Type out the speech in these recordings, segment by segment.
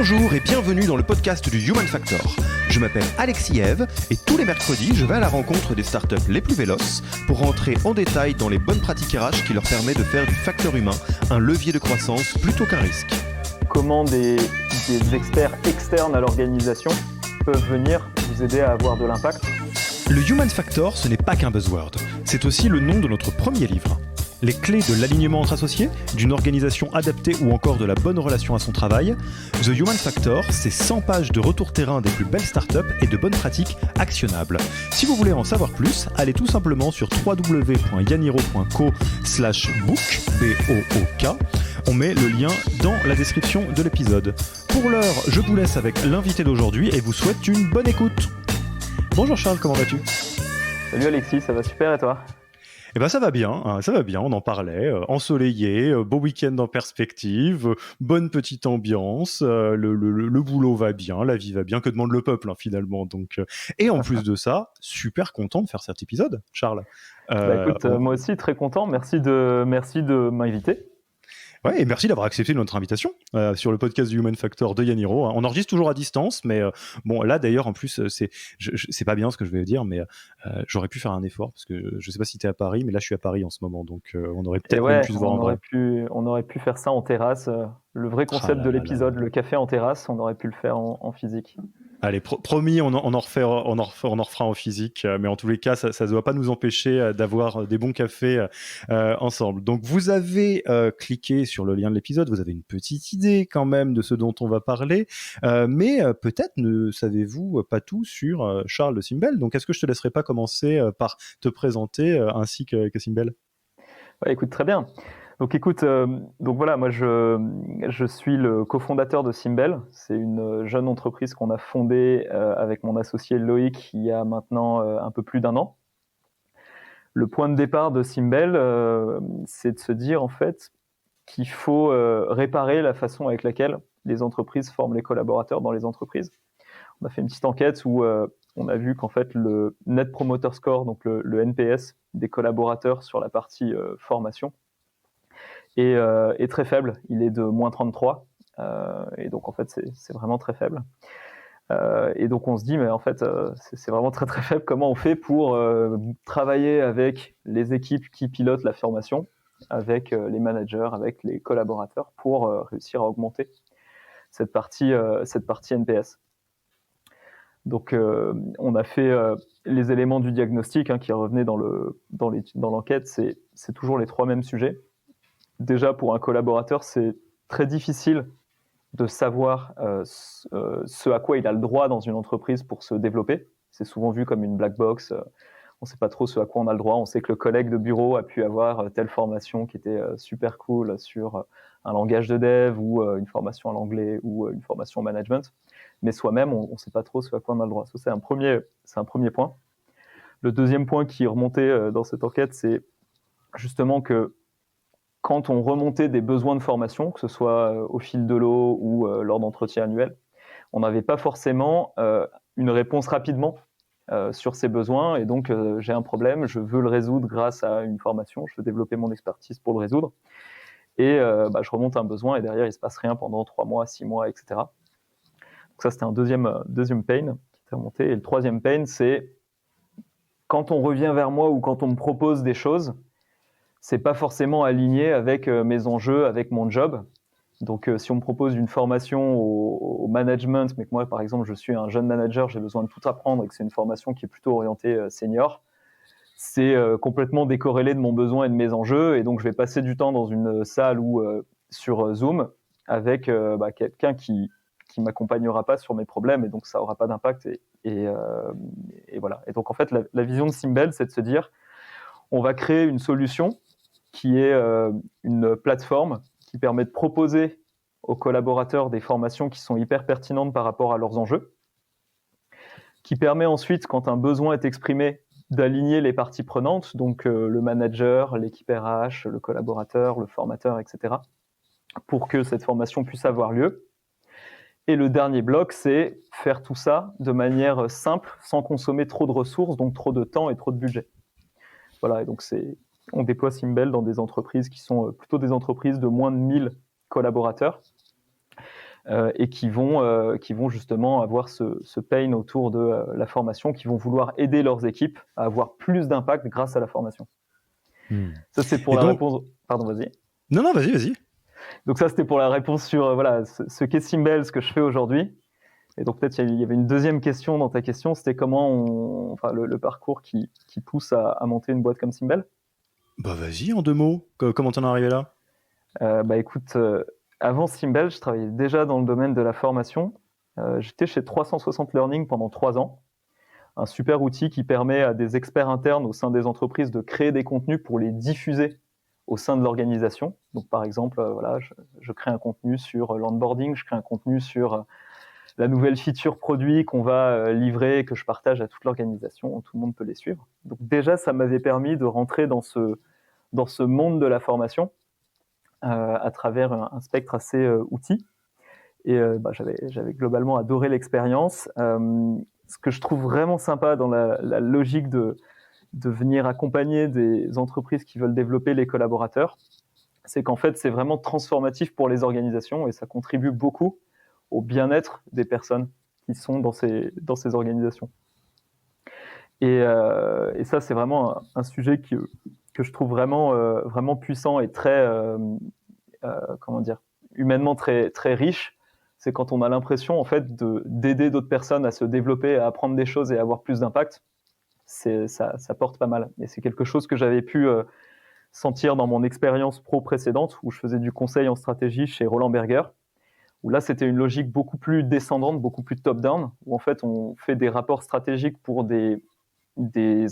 Bonjour et bienvenue dans le podcast du Human Factor. Je m'appelle Alexis Eve et tous les mercredis, je vais à la rencontre des startups les plus véloces pour rentrer en détail dans les bonnes pratiques RH qui leur permettent de faire du facteur humain un levier de croissance plutôt qu'un risque. Comment des experts externes à l'organisation peuvent venir vous aider à avoir de l'impact. Le Human Factor, ce n'est pas qu'un buzzword, c'est aussi le nom de notre premier livre. Les clés de l'alignement entre associés, d'une organisation adaptée ou encore de la bonne relation à son travail. The Human Factor, c'est 100 pages de retour terrain des plus belles startups et de bonnes pratiques actionnables. Si vous voulez en savoir plus, allez tout simplement sur www.yaniro.co/book, B-O-O-K. On met le lien dans la description de l'épisode. Pour l'heure, je vous laisse avec l'invité d'aujourd'hui et vous souhaite une bonne écoute. Bonjour Charles, comment vas-tu ? Salut Alexis, ça va super et toi ? Eh ben ça va bien, on en parlait, ensoleillé, beau week-end en perspective, bonne petite ambiance, le boulot va bien, la vie va bien, que demande le peuple finalement. Donc, et en plus de ça, super content de faire cet épisode, Charles. Écoute, moi aussi très content, merci de m'inviter. Ouais, et merci d'avoir accepté notre invitation sur le podcast du Human Factor de Yaniro. On enregistre toujours à distance, mais bon, là d'ailleurs, en plus, c'est pas bien ce que je vais dire, mais j'aurais pu faire un effort parce que je sais pas si tu es à Paris, mais là je suis à Paris en ce moment, donc on aurait peut-être même pu se voir en vrai. On aurait pu faire ça en terrasse. Le vrai concept de l'épisode, le café en terrasse, on aurait pu le faire en physique. Allez, promis, on en refera en physique, mais en tous les cas, ça ne doit pas nous empêcher d'avoir des bons cafés ensemble. Donc, vous avez cliqué sur le lien de l'épisode, vous avez une petite idée quand même de ce dont on va parler, mais peut-être ne savez-vous pas tout sur Charles de Simbel. Donc, est-ce que je te laisserai pas commencer par te présenter ainsi que Simbel ? Ouais, écoute, très bien. Donc écoute, donc voilà, moi je suis le cofondateur de Simbel. C'est une jeune entreprise qu'on a fondée avec mon associé Loïc il y a maintenant un peu plus d'1 an. Le point de départ de Simbel, c'est de se dire en fait qu'il faut réparer la façon avec laquelle les entreprises forment les collaborateurs dans les entreprises. On a fait une petite enquête où on a vu qu'en fait le Net Promoter Score, donc le NPS des collaborateurs sur la partie formation, est très faible. Il est de moins 33. Et donc, en fait, c'est vraiment très faible. Et donc, on se dit, mais en fait, c'est vraiment très, très faible. Comment on fait pour travailler avec les équipes qui pilotent la formation, avec les managers, avec les collaborateurs, pour réussir à augmenter cette partie NPS. Donc, on a fait les éléments du diagnostic qui revenaient dans l'enquête. C'est toujours les 3 mêmes sujets. Déjà, pour un collaborateur, c'est très difficile de savoir ce à quoi il a le droit dans une entreprise pour se développer. C'est souvent vu comme une black box. On ne sait pas trop ce à quoi on a le droit. On sait que le collègue de bureau a pu avoir telle formation qui était super cool sur un langage de dev ou une formation à l'anglais ou une formation au management. Mais soi-même, on ne sait pas trop ce à quoi on a le droit. Ça, c'est un premier point. Le deuxième point qui est remonté dans cette enquête, c'est justement que quand on remontait des besoins de formation, que ce soit au fil de l'eau ou lors d'entretiens annuels, on n'avait pas forcément une réponse rapidement sur ces besoins. Et donc, j'ai un problème, je veux le résoudre grâce à une formation, je veux développer mon expertise pour le résoudre. Et je remonte un besoin et derrière, il ne se passe rien pendant 3 mois, 6 mois, etc. Donc ça, c'était un deuxième pain qui était remonté. Et le troisième pain, c'est quand on revient vers moi ou quand on me propose des choses, c'est pas forcément aligné avec mes enjeux, avec mon job. Donc, si on me propose une formation au management, mais que moi, par exemple, je suis un jeune manager, j'ai besoin de tout apprendre et que c'est une formation qui est plutôt orientée senior, c'est complètement décorrélé de mon besoin et de mes enjeux. Et donc, je vais passer du temps dans une salle ou sur Zoom avec quelqu'un qui m'accompagnera pas sur mes problèmes et donc ça aura pas d'impact. Et voilà. Et donc, en fait, la vision de Simbel, c'est de se dire, on va créer une solution qui est une plateforme qui permet de proposer aux collaborateurs des formations qui sont hyper pertinentes par rapport à leurs enjeux, qui permet ensuite, quand un besoin est exprimé, d'aligner les parties prenantes, donc le manager, l'équipe RH, le collaborateur, le formateur, etc., pour que cette formation puisse avoir lieu. Et le dernier bloc, c'est faire tout ça de manière simple, sans consommer trop de ressources, donc trop de temps et trop de budget. Voilà, et donc on déploie Simbel dans des entreprises qui sont plutôt des entreprises de moins de 1000 collaborateurs. et qui vont justement avoir ce pain autour de la formation, qui vont vouloir aider leurs équipes à avoir plus d'impact grâce à la formation. Ça, c'est pour Et la donc... réponse. Pardon, vas-y. Non, vas-y. Donc ça, c'était pour la réponse sur voilà, ce qu'est Simbel, ce que je fais aujourd'hui. Et donc peut-être il y avait une deuxième question dans ta question, c'était comment le parcours qui pousse à monter une boîte comme Simbel. Bah vas-y, en 2 mots. Comment t'en es arrivé là? Écoute, avant Simbel, je travaillais déjà dans le domaine de la formation. J'étais chez 360 Learning pendant 3 ans. Un super outil qui permet à des experts internes au sein des entreprises de créer des contenus pour les diffuser au sein de l'organisation. Donc par exemple, voilà, je crée un contenu sur l'onboarding, je crée un contenu sur la nouvelle feature produit qu'on va livrer et que je partage à toute l'organisation, tout le monde peut les suivre. Donc déjà, ça m'avait permis de rentrer dans ce monde de la formation à travers un spectre assez outils. Et j'avais globalement adoré l'expérience. Ce que je trouve vraiment sympa dans la logique de venir accompagner des entreprises qui veulent développer les collaborateurs, c'est qu'en fait, c'est vraiment transformatif pour les organisations et ça contribue beaucoup au bien-être des personnes qui sont dans ces organisations. Et ça, c'est vraiment un sujet que je trouve vraiment puissant et très, humainement très, très riche. C'est quand on a l'impression, en fait, d'aider d'autres personnes à se développer, à apprendre des choses et à avoir plus d'impact. Ça porte pas mal. Et c'est quelque chose que j'avais pu sentir dans mon expérience pro précédente, où je faisais du conseil en stratégie chez Roland Berger, où là, c'était une logique beaucoup plus descendante, beaucoup plus top-down, où en fait, on fait des rapports stratégiques pour des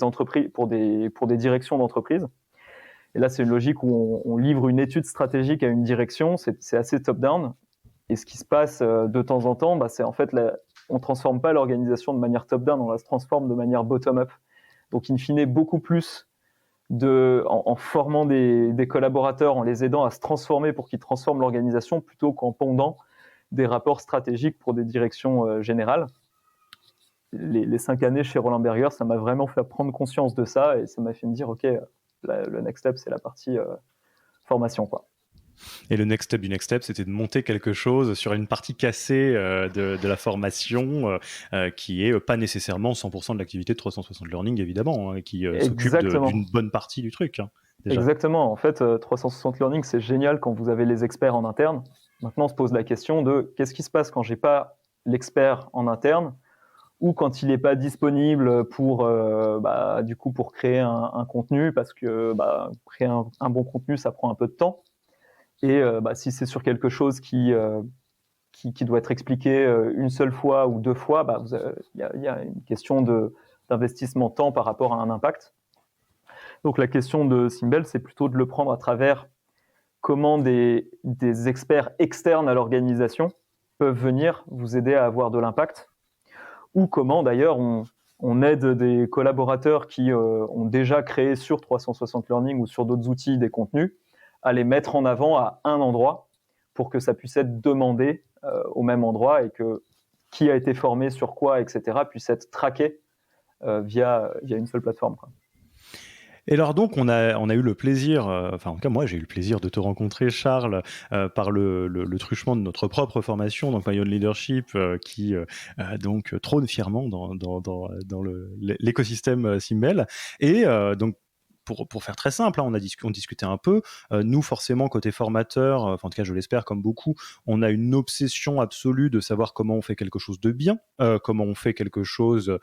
entreprises, pour des directions d'entreprise. Et là, c'est une logique où on livre une étude stratégique à une direction, c'est assez top-down. Et ce qui se passe de temps en temps, c'est en fait, on ne transforme pas l'organisation de manière top-down, on la transforme de manière bottom-up. Donc, in fine, beaucoup plus en formant des collaborateurs, en les aidant à se transformer pour qu'ils transforment l'organisation, plutôt qu'en pondant des rapports stratégiques pour des directions générales. Les 5 années chez Roland Berger, ça m'a vraiment fait prendre conscience de ça et ça m'a fait me dire, OK, le next step, c'est la partie formation, quoi. Et le next step, c'était de monter quelque chose sur une partie cassée de la formation qui est pas nécessairement 100% de l'activité de 360 Learning, évidemment, qui s'occupe d'une bonne partie du truc. Déjà. Exactement. En fait, 360 Learning, c'est génial quand vous avez les experts en interne. Maintenant, on se pose la question de qu'est-ce qui se passe quand j'ai pas l'expert en interne ou quand il n'est pas disponible pour créer un contenu, parce que créer un bon contenu, ça prend un peu de temps. Et si c'est sur quelque chose qui doit être expliqué une seule fois ou 2 fois, y a une question d'investissement temps par rapport à un impact. Donc la question de Simbel, c'est plutôt de le prendre à travers comment des experts externes à l'organisation peuvent venir vous aider à avoir de l'impact, ou comment d'ailleurs on aide des collaborateurs qui ont déjà créé sur 360 Learning ou sur d'autres outils des contenus à les mettre en avant à un endroit pour que ça puisse être demandé au même endroit et que qui a été formé sur quoi, etc., puisse être traqué via une seule plateforme, quoi. Et alors donc, on a eu le plaisir, en tout cas moi j'ai eu le plaisir de te rencontrer, Charles, par le truchement de notre propre formation, donc My Own Leadership, qui donc trône fièrement dans l'écosystème Simbel. Et donc, pour faire très simple, on discutait un peu. Nous, forcément, côté formateur, en tout cas, je l'espère, comme beaucoup, on a une obsession absolue de savoir comment on fait quelque chose de bien, comment on fait quelque chose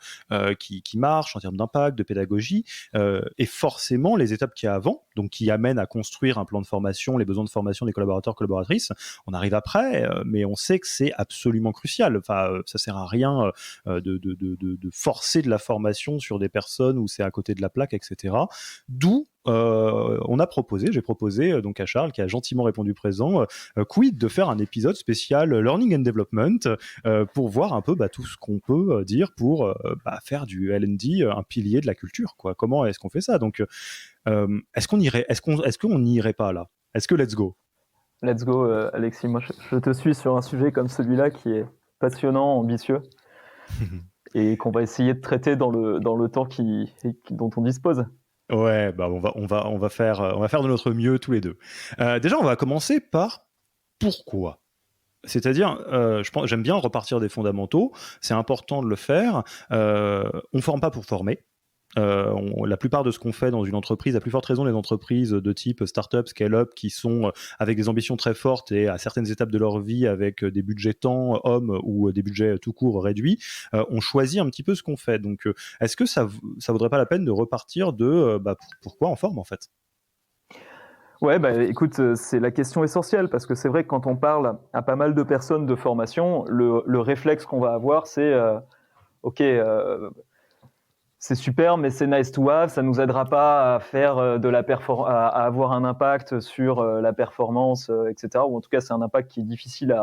qui marche en termes d'impact, de pédagogie, et forcément, les étapes qu'il y a avant, donc qui amènent à construire un plan de formation, les besoins de formation des collaborateurs, collaboratrices, on arrive après, mais on sait que c'est absolument crucial. Enfin, ça sert à rien de forcer de la formation sur des personnes où c'est à côté de la plaque, etc. D'où j'ai proposé donc à Charles, qui a gentiment répondu présent, quid de faire un épisode spécial Learning and Development pour voir un peu tout ce qu'on peut dire pour faire du L&D un pilier de la culture, quoi. Comment est-ce qu'on fait ça? Donc, est-ce qu'on n'irait pas là? Est-ce que let's go? Let's go, Alexis. Moi, je te suis sur un sujet comme celui-là qui est passionnant, ambitieux, et qu'on va essayer de traiter dans le temps dont on dispose. Ouais, on va faire de notre mieux tous les deux. Déjà, on va commencer par pourquoi. C'est-à-dire, j'aime bien repartir des fondamentaux, c'est important de le faire. On forme pas pour former. La plupart de ce qu'on fait dans une entreprise, à plus forte raison les entreprises de type startup, scale-up, qui sont avec des ambitions très fortes et à certaines étapes de leur vie avec des budgets temps, hommes ou des budgets tout court réduits, on choisit un petit peu ce qu'on fait. Donc, est-ce que ça vaudrait pas la peine de repartir de pourquoi on forme en fait? Ouais, écoute, c'est la question essentielle parce que c'est vrai que quand on parle à pas mal de personnes de formation, le réflexe qu'on va avoir, c'est OK, c'est super, mais c'est nice to have, ça nous aidera pas à faire à avoir un impact sur la performance, etc. Ou en tout cas, c'est un impact qui est difficile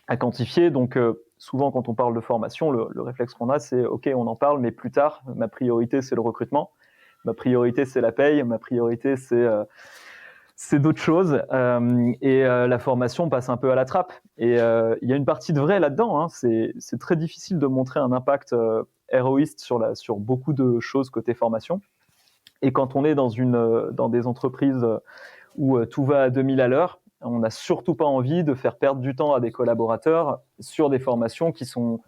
à quantifier. Donc, souvent, quand on parle de formation, le réflexe qu'on a, c'est OK, on en parle, mais plus tard. Ma priorité, c'est le recrutement. Ma priorité, c'est la paye. Ma priorité, c'est d'autres choses. La formation passe un peu à la trappe. Et il y a une partie de vrai là-dedans. Hein. C'est très difficile de montrer un impact héroïste sur beaucoup de choses côté formation. Et quand on est dans des entreprises où tout va à 2000 à l'heure, on n'a surtout pas envie de faire perdre du temps à des collaborateurs sur des formations qui sont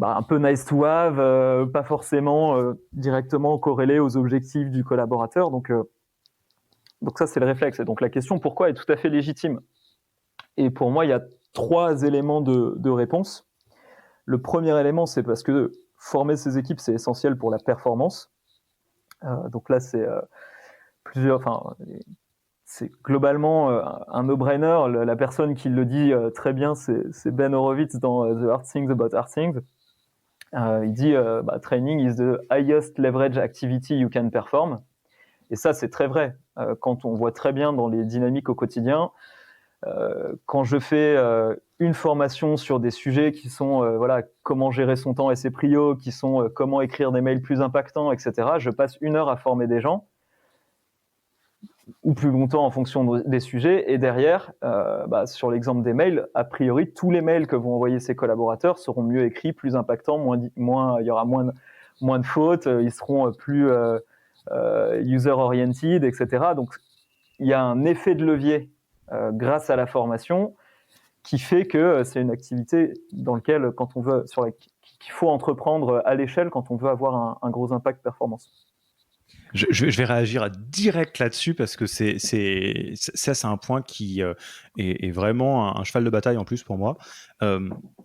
un peu nice to have, pas forcément directement corrélées aux objectifs du collaborateur. Donc ça, c'est le réflexe. Et donc la question pourquoi est tout à fait légitime. Et pour moi, il y a 3 éléments de réponse. Le premier élément, c'est parce que former ces équipes, c'est essentiel pour la performance. Donc là, c'est c'est globalement un no-brainer. La personne qui le dit très bien, c'est Ben Horowitz dans The Hard Things About Hard Things. Il dit training is the highest leverage activity you can perform. Et ça, c'est très vrai. Quand on voit très bien dans les dynamiques au quotidien, quand je fais une formation sur des sujets qui sont comment gérer son temps et ses prios, qui sont comment écrire des mails plus impactants, etc., je passe 1 heure à former des gens, ou plus longtemps en fonction des sujets. Et derrière, sur l'exemple des mails, a priori, tous les mails que vont envoyer ces collaborateurs seront mieux écrits, plus impactants, il y aura moins de fautes, ils seront plus user-oriented, etc. Donc, il y a un effet de levier grâce à la formation qui fait que c'est une activité dans laquelle, qu'il faut entreprendre à l'échelle quand on veut avoir un gros impact performance. Je vais réagir direct là-dessus parce que c'est un point qui est vraiment un cheval de bataille en plus pour moi.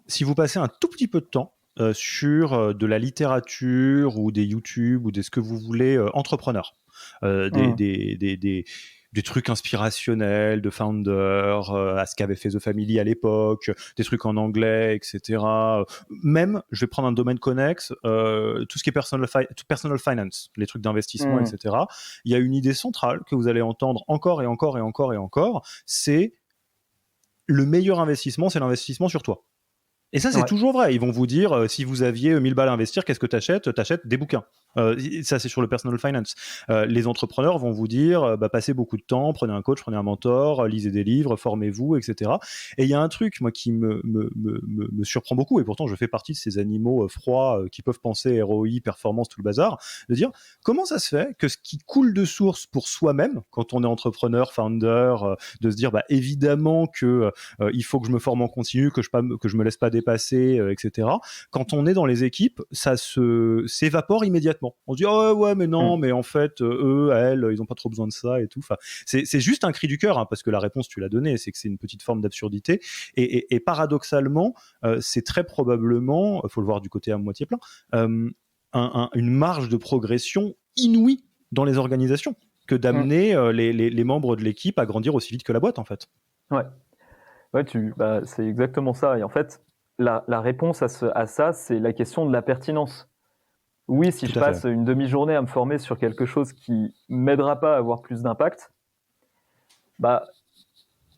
Si vous passez un tout petit peu de temps sur de la littérature ou des YouTube ou ce que vous voulez entrepreneurs, des trucs inspirationnels de founders, à ce qu'avait fait The Family à l'époque, des trucs en anglais, etc. Même, je vais prendre un domaine connexe, tout ce qui est personal finance, les trucs d'investissement, etc. Il y a une idée centrale que vous allez entendre encore et encore et encore et encore, c'est le meilleur investissement, c'est l'investissement sur toi. Et ça, c'est toujours vrai. Ils vont vous dire, si vous aviez 1000 balles à investir, qu'est-ce que tu achètes ? Tu achètes des bouquins. Ça, c'est sur le personal finance. Les entrepreneurs vont vous dire, passez beaucoup de temps, prenez un coach, prenez un mentor, lisez des livres, formez-vous, etc. Et il y a un truc, moi, qui me surprend beaucoup, et pourtant, je fais partie de ces animaux froids qui peuvent penser ROI, performance, tout le bazar, de dire, comment ça se fait que ce qui coule de source pour soi-même, quand on est entrepreneur, founder, de se dire, évidemment que il faut que je me forme en continu, que je me laisse pas dépasser, etc. Quand on est dans les équipes, ça s'évapore immédiatement. On se dit ouais mais non, mais en fait eux, elles, ils ont pas trop besoin de ça et tout. Enfin, c'est juste un cri du cœur, hein, parce que la réponse tu l'as donnée, c'est que c'est une petite forme d'absurdité et paradoxalement, c'est très probablement, faut le voir du côté à moitié plein, une marge de progression inouïe dans les organisations que d'amener les membres de l'équipe à grandir aussi vite que la boîte en fait. Ouais, c'est exactement ça. Et en fait, la réponse à ça, c'est la question de la pertinence. Oui, si je passe une demi-journée à me former sur quelque chose qui m'aidera pas à avoir plus d'impact,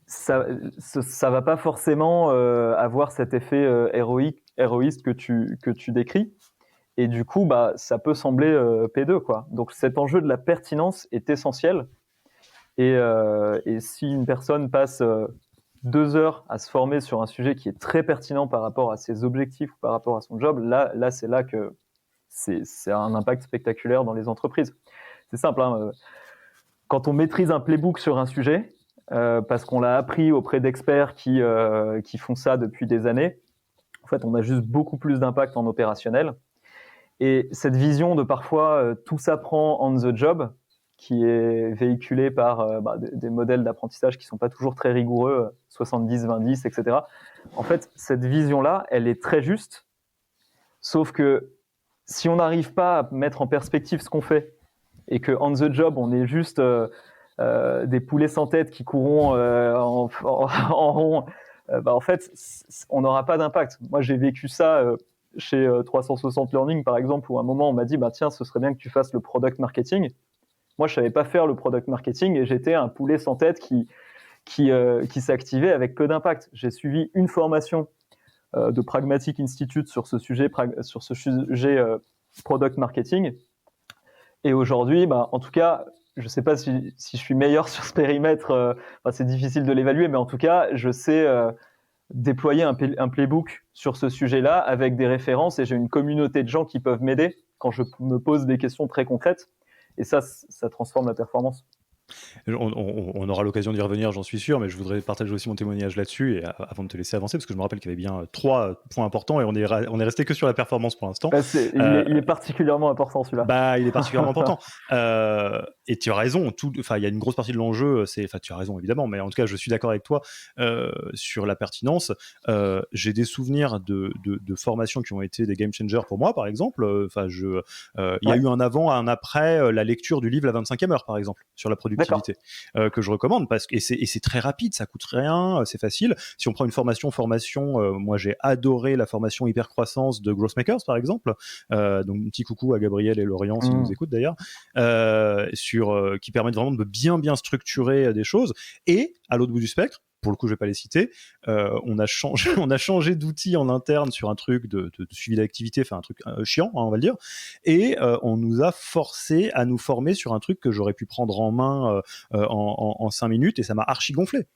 ça va pas forcément avoir cet effet héroïste que tu décris. Et du coup, ça peut sembler P2, quoi. Donc cet enjeu de la pertinence est essentiel. Et si une personne passe 2 heures à se former sur un sujet qui est très pertinent par rapport à ses objectifs ou par rapport à son job, là c'est là que c'est un impact spectaculaire dans les entreprises. C'est simple, hein, quand on maîtrise un playbook sur un sujet, parce qu'on l'a appris auprès d'experts qui font ça depuis des années. En fait, on a juste beaucoup plus d'impact en opérationnel. Et cette vision de parfois tout s'apprend on the job, qui est véhiculée par des modèles d'apprentissage qui ne sont pas toujours très rigoureux, 70-20-10, etc. En fait, cette vision-là, elle est très juste, sauf que si on n'arrive pas à mettre en perspective ce qu'on fait, et que on the job, on est juste des poulets sans tête qui courront en rond, en fait, on n'aura pas d'impact. Moi, j'ai vécu ça chez 360 Learning, par exemple, où à un moment, on m'a dit, tiens, ce serait bien que tu fasses le product marketing. Moi, je savais pas faire le product marketing et j'étais un poulet sans tête qui s'activait avec peu d'impact. J'ai suivi une formation de Pragmatic Institute sur ce sujet product marketing. Et aujourd'hui, en tout cas, je ne sais pas si je suis meilleur sur ce périmètre, c'est difficile de l'évaluer, mais en tout cas, je sais déployer un playbook sur ce sujet-là avec des références et j'ai une communauté de gens qui peuvent m'aider quand je me pose des questions très concrètes. Et ça transforme la performance. On aura l'occasion d'y revenir, j'en suis sûr, mais je voudrais partager aussi mon témoignage là-dessus, et avant de te laisser avancer, parce que je me rappelle qu'il y avait bien 3 points importants, et on est resté que sur la performance pour l'instant. Il est particulièrement important, celui-là. Il est particulièrement important. Et tu as raison, il y a une grosse partie de l'enjeu, tu as raison évidemment, mais en tout cas, je suis d'accord avec toi sur la pertinence. J'ai des souvenirs de formations qui ont été des game changers pour moi, par exemple. Il y a eu un avant, un après la lecture du livre La 25e heure, par exemple, sur la productivité, que je recommande, et c'est très rapide, ça coûte rien, c'est facile. Si on prend une formation, moi j'ai adoré la formation hypercroissance de Growthmakers, par exemple. Donc petit coucou à Gabriel et Lorient s'ils nous écoutent d'ailleurs, qui permettent vraiment de bien structurer des choses. Et à l'autre bout du spectre, pour le coup je vais pas les citer, on a changé d'outil en interne sur un truc de suivi d'activité, un truc chiant, on va le dire, et on nous a forcé à nous former sur un truc que j'aurais pu prendre en main en 5 minutes, et ça m'a archi gonflé.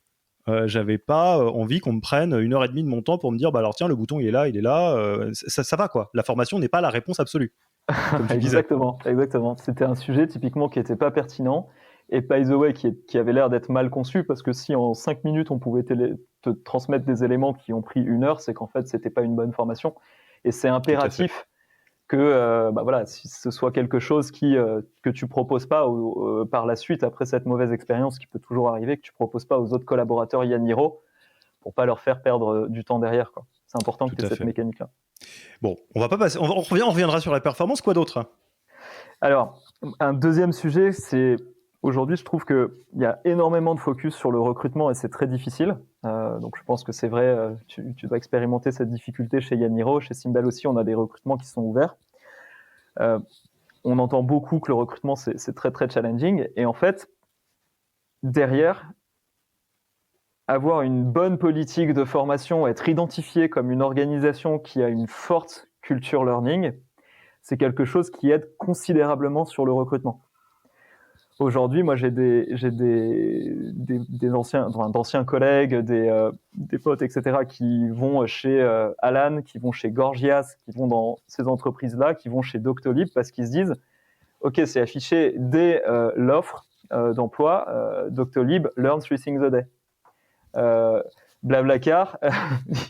J'avais pas envie qu'on me prenne 1h30 de mon temps pour me dire alors tiens, le bouton il est là, ça va quoi. La formation n'est pas la réponse absolue, comme tu disais. Exactement. C'était un sujet typiquement qui n'était pas pertinent et by the way qui avait l'air d'être mal conçu, parce que si en 5 minutes on pouvait te transmettre des éléments qui ont pris 1 heure, c'est qu'en fait c'était pas une bonne formation, et c'est impératif que si ce soit quelque chose que tu proposes pas par la suite, après cette mauvaise expérience qui peut toujours arriver, que tu proposes pas aux autres collaborateurs Yaniro pour pas leur faire perdre du temps derrière, quoi. C'est important que tu aies cette mécanique-là. Bon, on reviendra sur la performance. Quoi d'autre? Alors, un deuxième sujet, c'est aujourd'hui, je trouve qu'il y a énormément de focus sur le recrutement et c'est très difficile. Donc, je pense que c'est vrai, tu dois expérimenter cette difficulté chez Yaniro. Chez Simbel aussi, on a des recrutements qui sont ouverts. On entend beaucoup que le recrutement, c'est très, très challenging. Et en fait, derrière, avoir une bonne politique de formation, être identifié comme une organisation qui a une forte culture learning, c'est quelque chose qui aide considérablement sur le recrutement. Aujourd'hui, moi, j'ai d'anciens collègues, des potes, etc., qui vont chez Alan, qui vont chez Gorgias, qui vont dans ces entreprises-là, qui vont chez Doctolib, parce qu'ils se disent, OK, c'est affiché dès l'offre d'emploi, Doctolib, learn 3 things a day. Blablacar,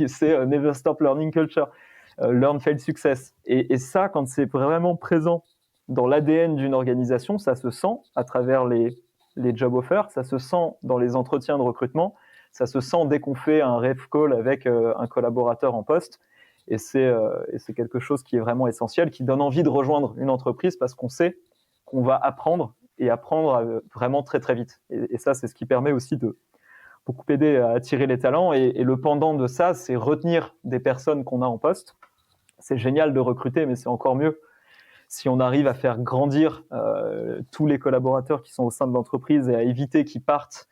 c'est never stop learning culture, learn fail success. Et ça, quand c'est vraiment présent dans l'ADN d'une organisation, ça se sent à travers les job offers, ça se sent dans les entretiens de recrutement, ça se sent dès qu'on fait un ref call avec un collaborateur en poste. Et c'est quelque chose qui est vraiment essentiel, qui donne envie de rejoindre une entreprise parce qu'on sait qu'on va apprendre vraiment très très vite. Et ça, c'est ce qui permet aussi de beaucoup aider à attirer les talents. Et le pendant de ça, c'est retenir des personnes qu'on a en poste. C'est génial de recruter, mais c'est encore mieux si on arrive à faire grandir tous les collaborateurs qui sont au sein de l'entreprise et à éviter qu'ils partent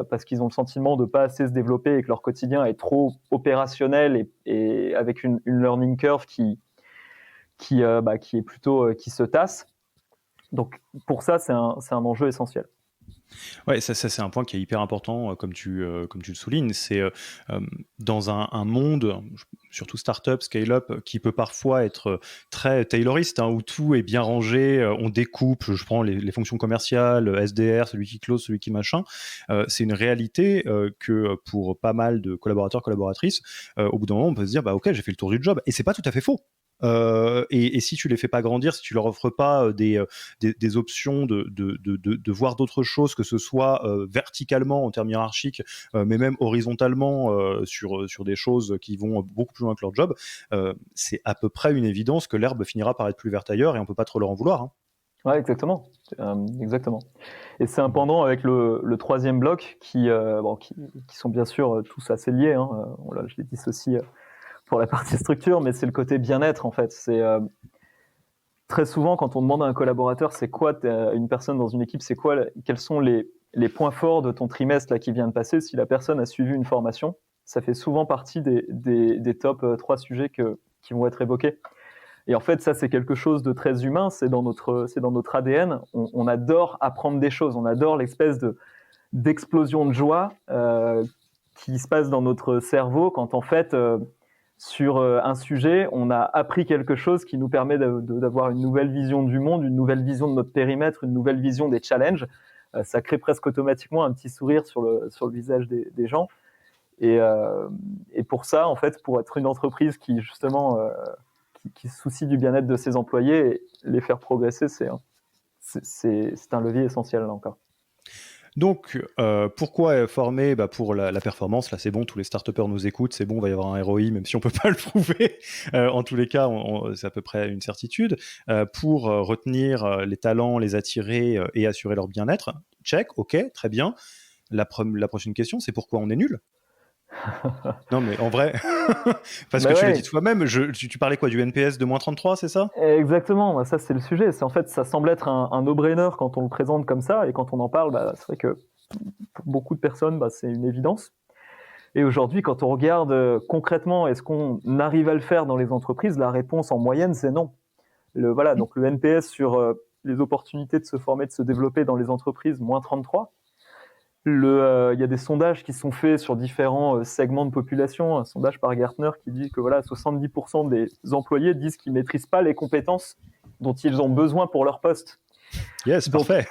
parce qu'ils ont le sentiment de ne pas assez se développer et que leur quotidien est trop opérationnel et avec une learning curve qui est plutôt qui se tasse. Donc pour ça, c'est un enjeu essentiel. Ouais, ça c'est un point qui est hyper important, comme tu le soulignes. C'est dans un monde, surtout startup, scale-up, qui peut parfois être très tayloriste, hein, où tout est bien rangé, on découpe, je prends les fonctions commerciales, SDR, celui qui close, celui qui machin. C'est une réalité que pour pas mal de collaborateurs, collaboratrices, au bout d'un moment, on peut se dire, bah ok, j'ai fait le tour du job. Et c'est pas tout à fait faux. Et si tu les fais pas grandir, si tu leur offres pas des options de voir d'autres choses, que ce soit verticalement en termes hiérarchiques, mais même horizontalement sur des choses qui vont beaucoup plus loin que leur job, c'est à peu près une évidence que l'herbe finira par être plus verte ailleurs et on peut pas trop leur en vouloir. Hein. Ouais, exactement. Exactement. Et c'est un pendant avec le troisième bloc qui sont bien sûr tous assez liés. Hein. Là, je les dissocie pour la partie structure, mais c'est le côté bien-être en fait. C'est très souvent quand on demande à un collaborateur c'est quoi une personne dans une équipe, c'est quoi, quels sont les points forts de ton trimestre là, qui vient de passer. Si la personne a suivi une formation, ça fait souvent partie des top 3 sujets qui vont être évoqués. Et en fait, ça, c'est quelque chose de très humain, c'est dans notre ADN. On adore apprendre des choses, on adore l'espèce d'explosion de joie qui se passe dans notre cerveau quand, en fait, sur un sujet, on a appris quelque chose qui nous permet d'avoir une nouvelle vision du monde, une nouvelle vision de notre périmètre, une nouvelle vision des challenges. Ça crée presque automatiquement un petit sourire sur le visage des gens. Et pour ça, en fait, pour être une entreprise qui, justement, qui se soucie du bien-être de ses employés et les faire progresser, c'est un levier essentiel, là encore. Donc, pourquoi former pour la performance? Là, c'est bon, tous les start-upers nous écoutent, c'est bon, il va y avoir un ROI, même si on peut pas le prouver. En tous les cas, c'est à peu près une certitude. Pour retenir les talents, les attirer et assurer leur bien-être. Check, ok, très bien. La prochaine question, c'est pourquoi on est nul? Non, mais en vrai, parce que tu l'as dit toi-même, tu parlais quoi, du NPS de -33, c'est ça? Exactement, ça c'est le sujet. En fait, ça semble être un no-brainer quand on le présente comme ça, et quand on en parle, c'est vrai que pour beaucoup de personnes, c'est une évidence. Et aujourd'hui, quand on regarde concrètement, est-ce qu'on arrive à le faire dans les entreprises, la réponse en moyenne, c'est non. Donc le NPS sur les opportunités de se former, de se développer dans les entreprises, -33. Il y a des sondages qui sont faits sur différents segments de population, un sondage par Gartner qui dit que 70% des employés disent qu'ils ne maîtrisent pas les compétences dont ils ont besoin pour leur poste. Yes, donc, parfait.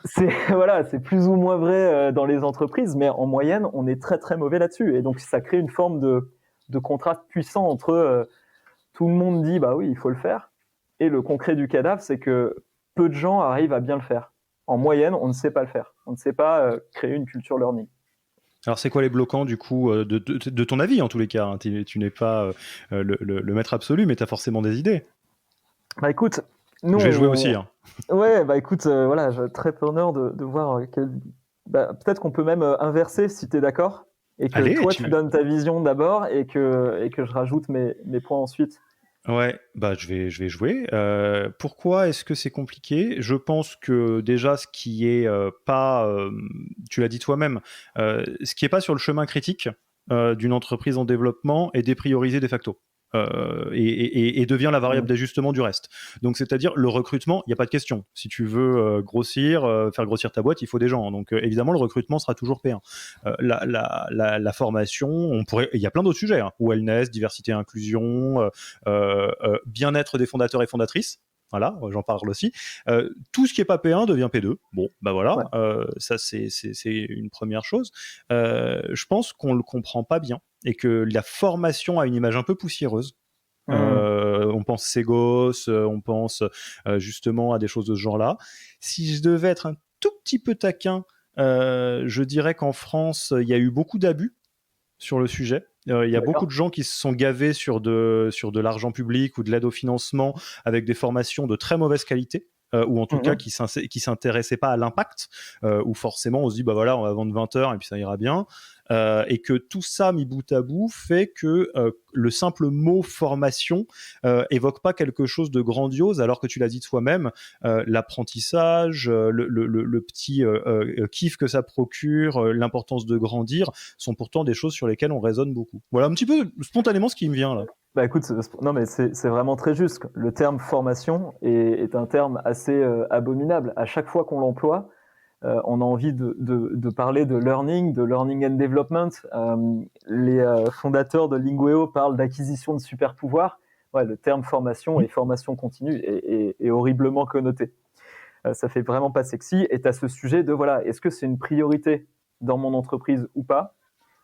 c'est plus ou moins vrai dans les entreprises, mais en moyenne, on est très très mauvais là-dessus. Et donc ça crée une forme de contraste puissant entre tout le monde dit bah oui, il faut le faire, et le concret du cadavre, c'est que peu de gens arrivent à bien le faire. En moyenne, on ne sait pas le faire. On ne sait pas créer une culture learning. Alors, c'est quoi les bloquants, du coup, de ton avis, en tous les cas, hein? Tu n'es pas le maître absolu, mais tu as forcément des idées. Bah écoute, nous... Je vais jouer aussi. Hein. Ouais, bah écoute, j'ai très preneur de voir peut-être qu'on peut même inverser, si tu es d'accord, et que allez, toi, tu donnes ta vision d'abord, et que je rajoute mes points ensuite. Ouais, je vais jouer. Pourquoi est-ce que c'est compliqué? Je pense que déjà, ce qui est pas, tu l'as dit toi-même, ce qui est pas sur le chemin critique d'une entreprise en développement est dépriorisé de facto. Et devient la variable d'ajustement du reste. Donc, c'est-à-dire, le recrutement, il n'y a pas de question. Si tu veux faire grossir ta boîte, il faut des gens. Donc, évidemment, le recrutement sera toujours payant. La formation, il y a plein d'autres sujets. Hein. Wellness, diversité, inclusion, bien-être des fondateurs et fondatrices. Voilà, j'en parle aussi. Tout ce qui est pas P1 devient P2. Bon, voilà, ouais. Ça c'est une première chose. Je pense qu'on le comprend pas bien et que la formation a une image un peu poussiéreuse. On pense Ségos, on pense justement à des choses de ce genre-là. Si je devais être un tout petit peu taquin, je dirais qu'en France, il y a eu beaucoup d'abus sur le sujet. Il y a beaucoup de gens qui se sont gavés sur de l'argent public ou de l'aide au financement avec des formations de très mauvaise qualité. Ou en tout cas qui s'intéressaient pas à l'impact, où forcément on se dit on va vendre 20 heures et puis ça ira bien, et que tout ça mis bout à bout fait que le simple mot formation évoque pas quelque chose de grandiose, alors que tu l'as dit toi-même, l'apprentissage, le petit kiff que ça procure, l'importance de grandir sont pourtant des choses sur lesquelles on raisonne beaucoup. Voilà un petit peu spontanément ce qui me vient là. Bah écoute, non mais c'est vraiment très juste. Le terme formation est un terme assez abominable. À chaque fois qu'on l'emploie, on a envie de parler de learning and development. Les fondateurs de Lingueo parlent d'acquisition de super pouvoirs. Ouais, le terme formation et formation continue est horriblement connoté. Ça fait vraiment pas sexy. Et tu as ce sujet de, voilà, est-ce que c'est une priorité dans mon entreprise ou pas?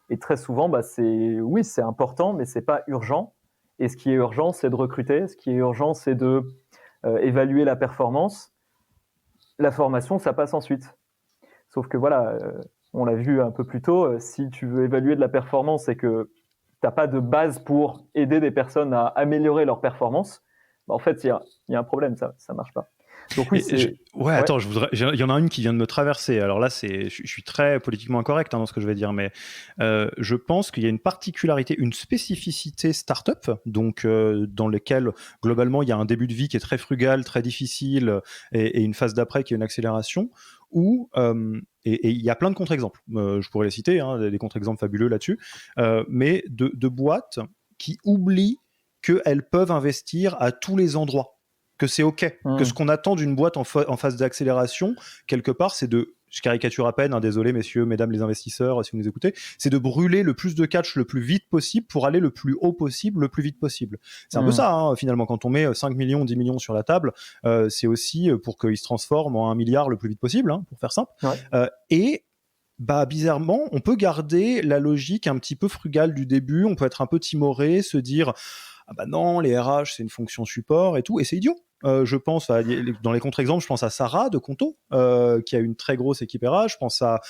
Et très souvent, oui, c'est important, mais c'est pas urgent. Et ce qui est urgent, c'est de recruter. Ce qui est urgent, c'est de évaluer la performance. La formation, ça passe ensuite. Sauf que voilà, on l'a vu un peu plus tôt, si tu veux évaluer de la performance et que tu n'as pas de base pour aider des personnes à améliorer leur performance, en fait, il y a un problème, ça ne marche pas. Donc oui, attends, il y en a une qui vient de me traverser. Alors là, je suis très politiquement incorrect dans ce que je vais dire, mais je pense qu'il y a une particularité, une spécificité start-up, donc dans lesquelles globalement il y a un début de vie qui est très frugal, très difficile, et une phase d'après qui est une accélération. Et il y a plein de contre-exemples. Je pourrais les citer, des contre-exemples fabuleux là-dessus, mais de boîtes qui oublient qu'elles peuvent investir à tous les endroits, que c'est OK, que ce qu'on attend d'une boîte en phase d'accélération, quelque part, c'est je caricature à peine, désolé messieurs, mesdames les investisseurs, si vous nous écoutez, c'est de brûler le plus de cash le plus vite possible pour aller le plus haut possible, le plus vite possible. C'est un peu ça, finalement, quand on met 5 millions, 10 millions sur la table, c'est aussi pour qu'ils se transforment en 1 milliard le plus vite possible, pour faire simple. Ouais. Et bizarrement, on peut garder la logique un petit peu frugale du début, on peut être un peu timoré, se dire ah bah non, les RH c'est une fonction support et tout, et c'est idiot. Je pense dans les contre-exemples, je pense à Sarah de Conto, qui a une très grosse équipe RH. Je pense à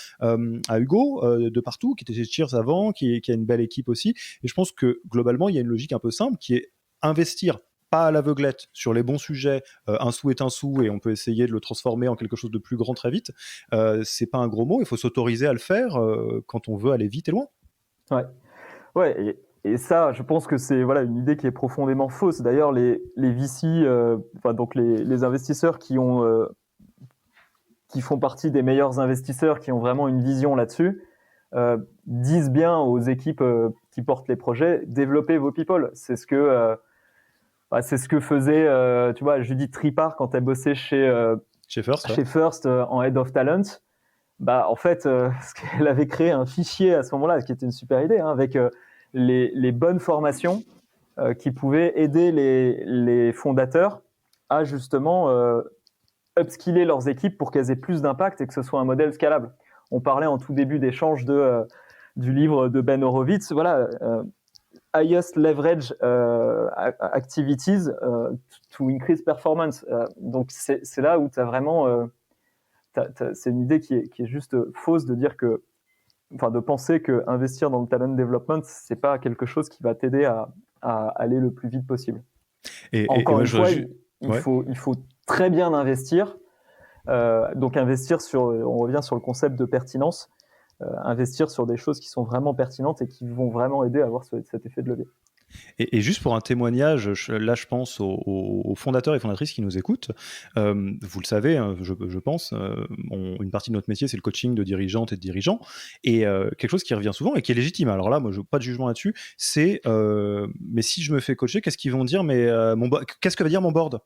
Hugo de partout, qui était chez Cheers avant, qui a une belle équipe aussi. Et je pense que globalement, il y a une logique un peu simple qui est investir pas à l'aveuglette sur les bons sujets. Un sou est un sou et on peut essayer de le transformer en quelque chose de plus grand très vite. C'est pas un gros mot. Il faut s'autoriser à le faire quand on veut aller vite et loin. Ouais. Et ça, je pense que c'est une idée qui est profondément fausse. D'ailleurs, les VC, donc les investisseurs qui font partie des meilleurs investisseurs, qui ont vraiment une vision là-dessus, disent bien aux équipes qui portent les projets, développez vos people. C'est ce que faisait, Judith Tripart quand elle bossait chez First en Head of Talent. En fait, elle avait créé un fichier à ce moment-là, qui était une super idée, avec les bonnes formations qui pouvaient aider les fondateurs à justement upskiller leurs équipes pour qu'elles aient plus d'impact et que ce soit un modèle scalable. On parlait en tout début d'échange du livre de Ben Horowitz, highest leverage activities to increase performance. Donc c'est là où tu as vraiment c'est une idée qui est juste fausse de dire de penser que investir dans le talent development, c'est pas quelque chose qui va t'aider à aller le plus vite possible. Encore une fois, il faut très bien investir. Donc investir on revient sur le concept de pertinence, investir sur des choses qui sont vraiment pertinentes et qui vont vraiment aider à avoir cet effet de levier. Et juste pour un témoignage, là je pense aux fondateurs et fondatrices qui nous écoutent. Vous le savez, je pense, une partie de notre métier c'est le coaching de dirigeantes et de dirigeants. Et quelque chose qui revient souvent et qui est légitime. Alors là, moi, je n'ai pas de jugement là-dessus. C'est mais si je me fais coacher, qu'est-ce qu'ils vont dire? Mais qu'est-ce que va dire mon board?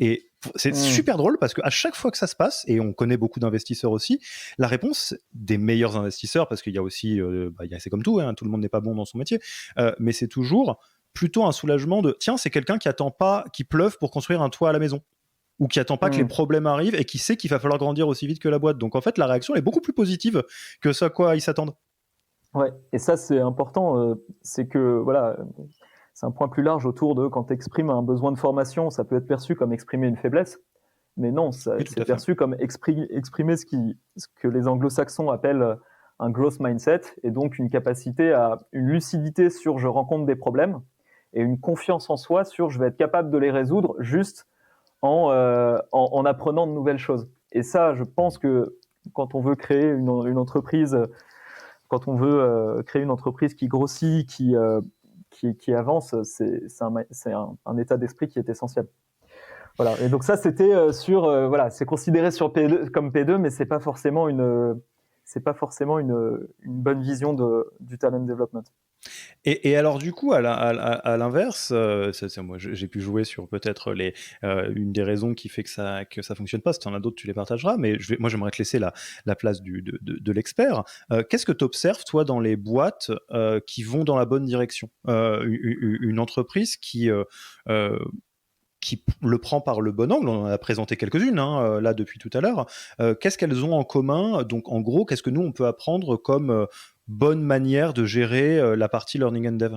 Et c'est super drôle parce qu'à chaque fois que ça se passe, et on connaît beaucoup d'investisseurs aussi, la réponse des meilleurs investisseurs, parce qu'il y a aussi, c'est comme tout, tout le monde n'est pas bon dans son métier, mais c'est toujours plutôt un soulagement de tiens, c'est quelqu'un qui attend pas qu'il pleuve pour construire un toit à la maison, ou qui attend pas que les problèmes arrivent et qui sait qu'il va falloir grandir aussi vite que la boîte. Donc en fait, la réaction est beaucoup plus positive que ce à quoi ils s'attendent. Ouais, et ça c'est important, c'est que c'est un point plus large autour de quand tu exprimes un besoin de formation, ça peut être perçu comme exprimer une faiblesse, mais non, c'est perçu comme exprimer ce que les anglo-saxons appellent un growth mindset, et donc une capacité à une lucidité sur je rencontre des problèmes, et une confiance en soi sur je vais être capable de les résoudre juste en apprenant de nouvelles choses. Et ça, je pense que quand on veut créer une entreprise, quand on veut créer une entreprise qui grossit, qui avance, c'est un état d'esprit qui est essentiel. Voilà. Et donc ça, c'était c'est considéré comme P2, mais c'est pas forcément c'est pas forcément une bonne vision du talent development. Et alors du coup, à l'inverse, moi j'ai pu jouer sur peut-être une des raisons qui fait que ça fonctionne pas. Si tu en as d'autres, tu les partageras. Mais moi, j'aimerais te laisser la place de l'expert. Qu'est-ce que tu observes, toi, dans les boîtes qui vont dans la bonne direction? Une entreprise qui le prend par le bon angle, on en a présenté quelques-unes là depuis tout à l'heure. Qu'est-ce qu'elles ont en commun? Donc en gros, qu'est-ce que nous on peut apprendre comme bonne manière de gérer la partie learning and dev?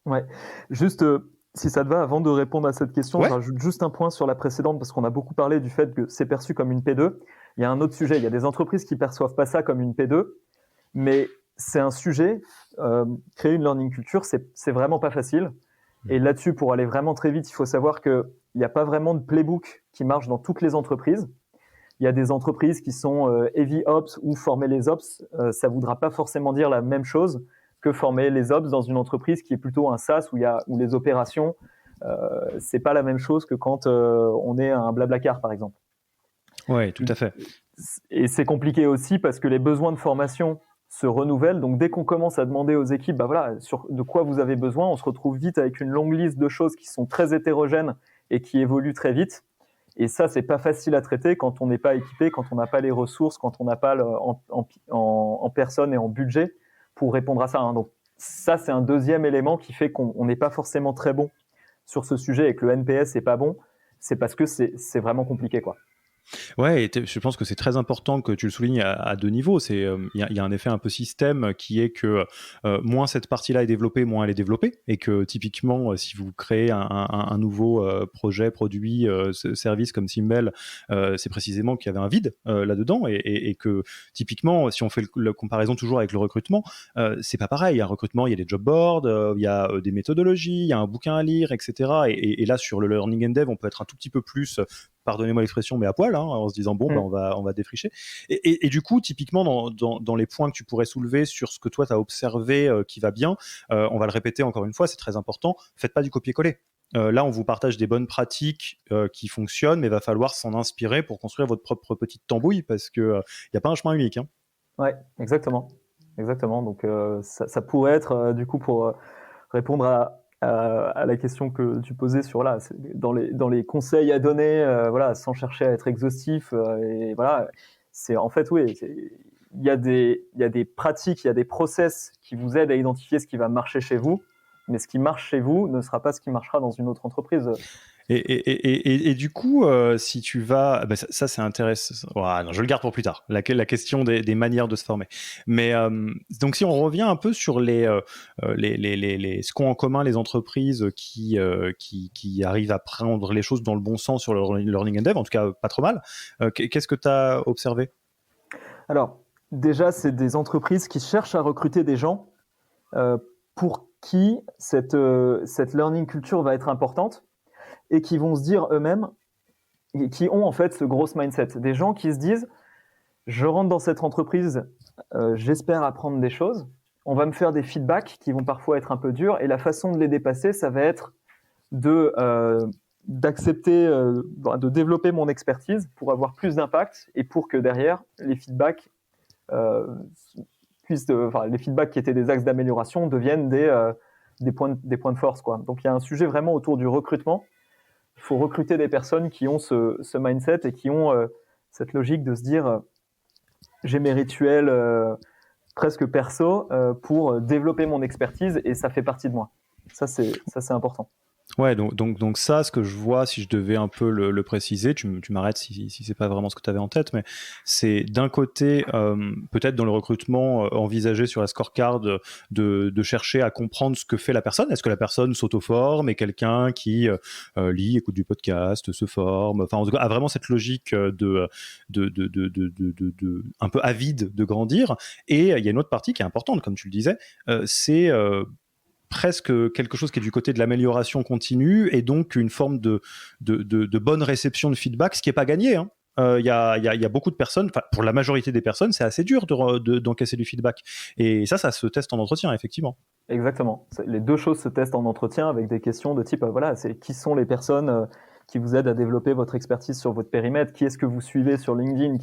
Ouais, juste si ça te va, avant de répondre à cette question, Ouais. je rajoute juste un point sur la précédente parce qu'on a beaucoup parlé du fait que c'est perçu comme une P2. Il y a un autre sujet, il y a des entreprises qui perçoivent pas ça comme une P2, mais c'est un sujet. Créer une learning culture, c'est vraiment pas facile. Et là-dessus, pour aller vraiment très vite, il faut savoir qu'il n'y a pas vraiment de playbook qui marche dans toutes les entreprises. Il y a des entreprises qui sont heavy ops ou former les ops. Ça ne voudra pas forcément dire la même chose que former les ops dans une entreprise qui est plutôt un SaaS où les opérations, c'est pas la même chose que quand on est un Blablacar, par exemple. Oui, tout à fait. Et c'est compliqué aussi parce que les besoins de formation se renouvellent. Donc, dès qu'on commence à demander aux équipes, de quoi vous avez besoin, on se retrouve vite avec une longue liste de choses qui sont très hétérogènes et qui évoluent très vite. Et ça, c'est pas facile à traiter quand on n'est pas équipé, quand on n'a pas les ressources, quand on n'a pas en personne et en budget pour répondre à ça. Donc, ça, c'est un deuxième élément qui fait qu'on n'est pas forcément très bon sur ce sujet et que le NPS n'est pas bon. C'est parce que c'est vraiment compliqué, quoi. Ouais, et je pense que c'est très important que tu le soulignes à deux niveaux. Il y a un effet un peu système qui est que moins cette partie-là est développée, moins elle est développée. Et que typiquement, si vous créez un nouveau projet, produit, service comme Simbel, c'est précisément qu'il y avait un vide là-dedans. Et que typiquement, si on fait la comparaison toujours avec le recrutement, c'est pas pareil. Un recrutement, il y a des job boards, il y a des méthodologies, il y a un bouquin à lire, etc. Et là, sur le learning and dev, on peut être un tout petit peu plus, pardonnez-moi l'expression, mais à poil, en se disant bon, on va défricher. Et du coup, typiquement, dans les points que tu pourrais soulever sur ce que toi tu as observé qui va bien, on va le répéter encore une fois, c'est très important, faites pas du copier-coller. Là, on vous partage des bonnes pratiques qui fonctionnent, mais il va falloir s'en inspirer pour construire votre propre petite tambouille parce qu'il n'y a pas un chemin unique. Ouais, exactement. Donc, ça pourrait être, du coup, pour répondre à la question que tu posais sur dans les conseils à donner, sans chercher à être exhaustif, et voilà, c'est en fait il y a des pratiques, il y a des process qui vous aident à identifier ce qui va marcher chez vous, mais ce qui marche chez vous ne sera pas ce qui marchera dans une autre entreprise. Et du coup, si tu vas, ça c'est intéressant. Non, je le garde pour plus tard. La question des manières de se former. Mais donc si on revient un peu sur ce qu'ont en commun les entreprises qui arrivent à prendre les choses dans le bon sens sur le learning and dev, en tout cas pas trop mal. Qu'est-ce que tu as observé? Alors déjà, c'est des entreprises qui cherchent à recruter des gens pour qui cette learning culture va être importante, et qui vont se dire eux-mêmes, qui ont en fait ce gros mindset. Des gens qui se disent, je rentre dans cette entreprise, j'espère apprendre des choses, on va me faire des feedbacks qui vont parfois être un peu durs, et la façon de les dépasser, ça va être d'accepter, de développer mon expertise pour avoir plus d'impact, et pour que derrière, les feedbacks les feedbacks qui étaient des axes d'amélioration deviennent des points de force, quoi. Donc il y a un sujet vraiment autour du recrutement. Il faut recruter des personnes qui ont ce mindset et qui ont cette logique de se dire j'ai mes rituels presque perso pour développer mon expertise, et ça fait partie de moi. Ça, c'est important. Ouais, donc ça, ce que je vois, si je devais un peu le préciser, tu m'arrêtes si c'est pas vraiment ce que tu avais en tête, mais c'est d'un côté, peut-être dans le recrutement, envisager sur la scorecard de chercher à comprendre ce que fait la personne. Est-ce que la personne s'auto-forme, est quelqu'un qui lit, écoute du podcast, se forme, enfin en tout cas a vraiment cette logique de un peu avide de grandir. Et il y a une autre partie qui est importante, comme tu le disais, c'est presque quelque chose qui est du côté de l'amélioration continue, et donc une forme de bonne réception de feedback, ce qui n'est pas gagné. Il y a beaucoup de personnes, pour la majorité des personnes, c'est assez dur d'encaisser du feedback. Et ça se teste en entretien, effectivement. Exactement. Les deux choses se testent en entretien avec des questions de type, c'est qui sont les personnes qui vous aident à développer votre expertise sur votre périmètre, qui est-ce que vous suivez sur LinkedIn,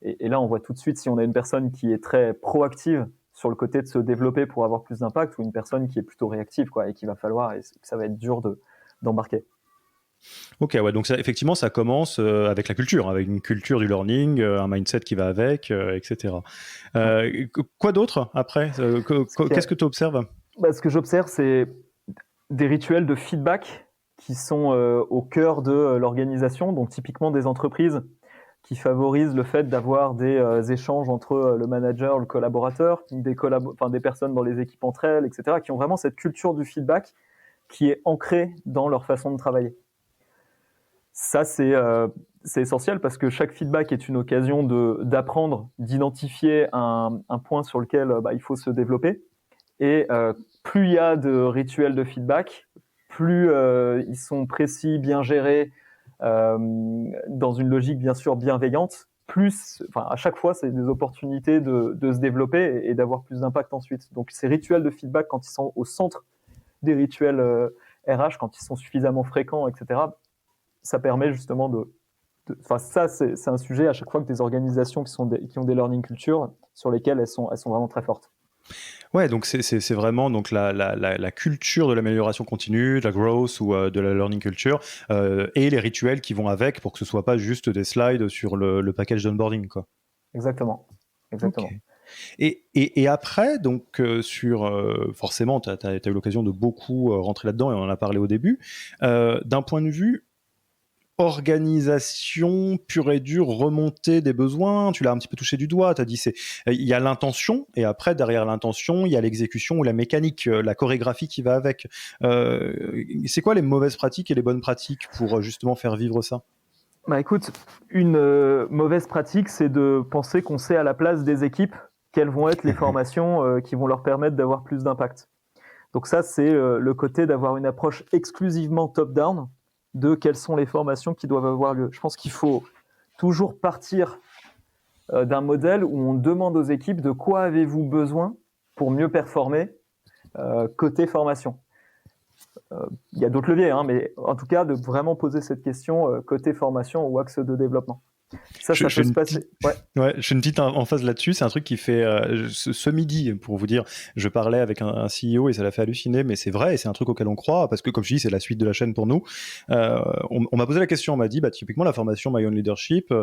Et là, on voit tout de suite si on a une personne qui est très proactive sur le côté de se développer pour avoir plus d'impact ou une personne qui est plutôt réactive, quoi, et qu'il va falloir, et que ça va être dur d'embarquer. Ok, ouais, donc ça, effectivement, ça commence avec la culture, avec une culture du learning, un mindset qui va avec, etc. Quoi d'autre après Qu'est-ce que tu observes? Ce que j'observe, c'est des rituels de feedback qui sont au cœur de l'organisation, donc typiquement des entreprises qui favorisent le fait d'avoir des échanges entre le manager, le collaborateur, des personnes dans les équipes entre elles, etc., qui ont vraiment cette culture du feedback qui est ancrée dans leur façon de travailler. Ça, c'est essentiel parce que chaque feedback est une occasion d'apprendre, d'identifier un point sur lequel il faut se développer. Et plus il y a de rituels de feedback, plus ils sont précis, bien gérés, dans une logique bien sûr bienveillante, à chaque fois, c'est des opportunités de se développer et d'avoir plus d'impact ensuite. Donc ces rituels de feedback, quand ils sont au centre des rituels RH, quand ils sont suffisamment fréquents, etc., ça permet justement ça, c'est un sujet à chaque fois que des organisations qui ont des learning culture sur lesquelles elles sont vraiment très fortes. Ouais, donc c'est vraiment donc la culture de l'amélioration continue, de la growth ou de la learning culture, et les rituels qui vont avec pour que ce soit pas juste des slides sur le package d'onboarding, quoi. Exactement. Okay. Et après, donc forcément, tu as eu l'occasion de beaucoup rentrer là-dedans et on en a parlé au début. D'un point de vue organisation pure et dure, remontée des besoins, tu l'as un petit peu touché du doigt, tu as dit il y a l'intention et après derrière l'intention il y a l'exécution ou la mécanique, la chorégraphie qui va avec. C'est quoi les mauvaises pratiques et les bonnes pratiques pour justement faire vivre ça? Écoute, une mauvaise pratique, c'est de penser qu'on sait à la place des équipes quelles vont être les formations qui vont leur permettre d'avoir plus d'impact. Donc ça, c'est le côté d'avoir une approche exclusivement top-down de quelles sont les formations qui doivent avoir lieu. Je pense qu'il faut toujours partir d'un modèle où on demande aux équipes de quoi avez-vous besoin pour mieux performer côté formation. Il y a d'autres leviers, mais en tout cas, de vraiment poser cette question côté formation ou axe de développement. Ça peut se passer. Ouais, je fais une petite emphase là-dessus. C'est un truc qui fait ce midi, pour vous dire, je parlais avec un CEO et ça l'a fait halluciner, mais c'est vrai et c'est un truc auquel on croit parce que, comme je dis, c'est la suite de la chaîne pour nous. On m'a posé la question, on m'a dit, typiquement la formation My Own Leadership,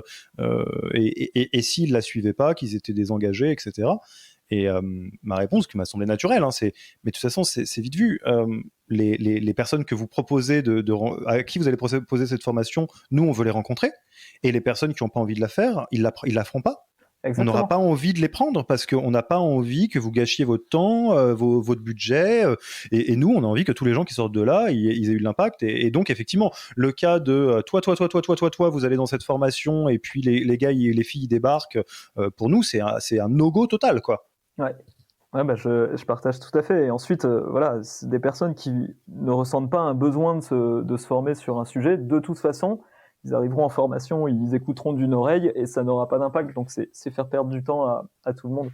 et s'ils la suivaient pas, qu'ils étaient désengagés, etc. Et ma réponse, qui m'a semblé naturelle, c'est mais de toute façon, c'est vite vu. Les personnes que vous proposez à qui vous allez proposer cette formation, nous, on veut les rencontrer. Et les personnes qui n'ont pas envie de la faire, ils la feront pas. Exactement. On n'aura pas envie de les prendre parce qu'on n'a pas envie que vous gâchiez votre temps, votre budget. Et nous, on a envie que tous les gens qui sortent de là, ils aient eu de l'impact. Et donc, effectivement, le cas de toi, vous allez dans cette formation et puis les gars et les filles débarquent, pour nous, c'est un no-go total, quoi. Ouais. Je partage tout à fait. Et ensuite, c'est des personnes qui ne ressentent pas un besoin de se former sur un sujet. De toute façon, ils arriveront en formation, ils écouteront d'une oreille et ça n'aura pas d'impact. Donc, c'est faire perdre du temps à tout le monde.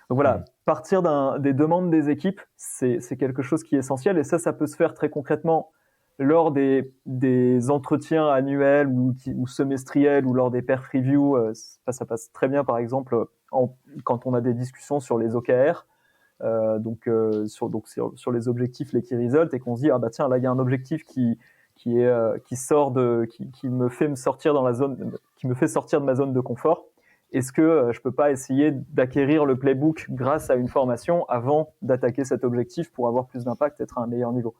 Donc voilà, partir des demandes des équipes, c'est quelque chose qui est essentiel. Et ça peut se faire très concrètement lors des entretiens annuels ou semestriels ou lors des perf reviews. Ça passe très bien, par exemple, quand on a des discussions sur les OKR, sur les objectifs, les key results, et qu'on se dit, tiens, là, il y a un objectif qui me fait sortir de ma zone de confort. Est-ce que je peux pas essayer d'acquérir le playbook grâce à une formation avant d'attaquer cet objectif pour avoir plus d'impact, être à un meilleur niveau?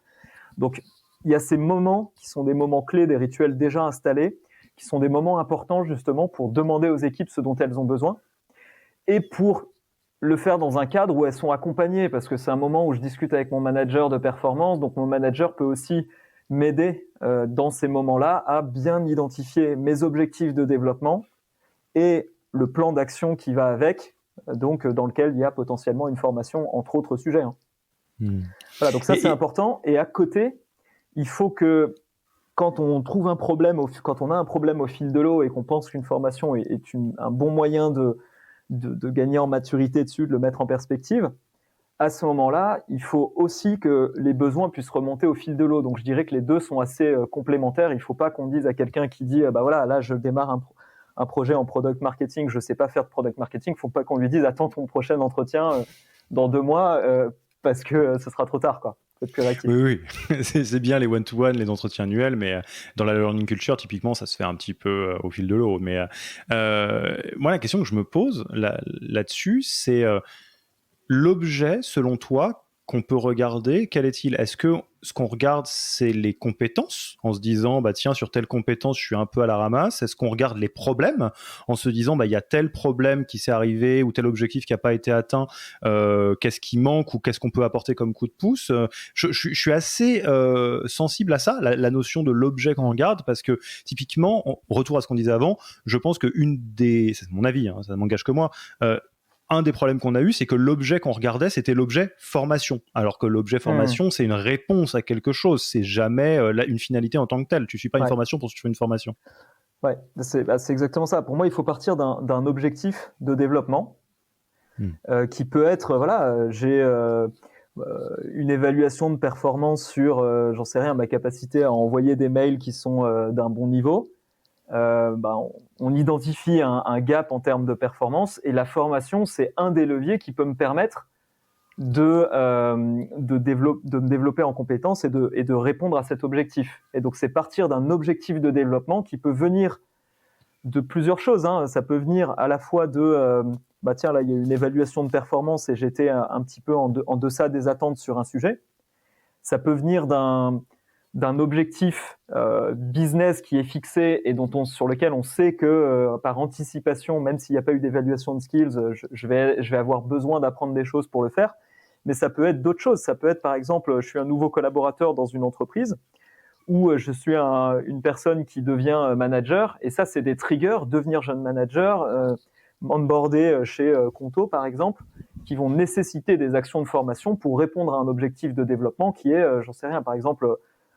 Donc, il y a ces moments qui sont des moments clés, des rituels déjà installés, qui sont des moments importants justement pour demander aux équipes ce dont elles ont besoin et pour le faire dans un cadre où elles sont accompagnées, parce que c'est un moment où je discute avec mon manager de performance, donc mon manager peut aussi m'aider dans ces moments-là à bien identifier mes objectifs de développement et le plan d'action qui va avec, donc dans lequel il y a potentiellement une formation, entre autres sujets. Voilà, donc ça c'est important. Et à côté, il faut que quand on trouve un problème, quand on a un problème au fil de l'eau et qu'on pense qu'une formation est un bon moyen de gagner en maturité dessus, de le mettre en perspective, à ce moment-là, il faut aussi que les besoins puissent remonter au fil de l'eau. Donc je dirais que les deux sont assez complémentaires. Il ne faut pas qu'on dise à quelqu'un qui dit là je démarre un projet en product marketing, je ne sais pas faire de product marketing, il ne faut pas qu'on lui dise attends ton prochain entretien dans 2 mois parce que ce sera trop tard, quoi. Faut être plus réactif. Oui, oui. C'est bien les one-to-one, les entretiens annuels, mais dans la learning culture, typiquement, ça se fait un petit peu au fil de l'eau. Mais moi, la question que je me pose là-dessus, c'est l'objet, selon toi, qu'on peut regarder, quel est-il? Est-ce que ce qu'on regarde, c'est les compétences, en se disant, bah tiens, sur telle compétence, je suis un peu à la ramasse? Est-ce qu'on regarde les problèmes, en se disant, bah il y a tel problème qui s'est arrivé ou tel objectif qui n'a pas été atteint, qu'est-ce qui manque ou qu'est-ce qu'on peut apporter comme coup de pouce? Je suis assez sensible à ça, la notion de l'objet qu'on regarde, parce que typiquement, retour à ce qu'on disait avant, je pense que c'est mon avis, hein, ça ne m'engage que moi, un des problèmes qu'on a eu, c'est que l'objet qu'on regardait, c'était l'objet formation. Alors que l'objet formation, c'est une réponse à quelque chose. C'est jamais une finalité en tant que telle. Tu ne suis pas une formation pour suivre une formation. Ouais, c'est exactement ça. Pour moi, il faut partir d'un objectif de développement qui peut être, voilà, j'ai une évaluation de performance sur, j'en sais rien, ma capacité à envoyer des mails qui sont d'un bon niveau. On identifie un gap en termes de performance et la formation, c'est un des leviers qui peut me permettre de me développer en compétences et de répondre à cet objectif. Et donc, c'est partir d'un objectif de développement qui peut venir de plusieurs choses, hein. Ça peut venir à la fois de tiens, là, il y a une évaluation de performance et j'étais un petit peu en deçà des attentes sur un sujet. Ça peut venir d'un objectif business qui est fixé et sur lequel on sait que par anticipation, même s'il n'y a pas eu d'évaluation de skills, je vais avoir besoin d'apprendre des choses pour le faire. Mais ça peut être d'autres choses. Ça peut être, par exemple, je suis un nouveau collaborateur dans une entreprise ou je suis une personne qui devient manager. Et ça, c'est des triggers, devenir jeune manager, onboarder chez Conto, par exemple, qui vont nécessiter des actions de formation pour répondre à un objectif de développement qui est, j'en sais rien, par exemple,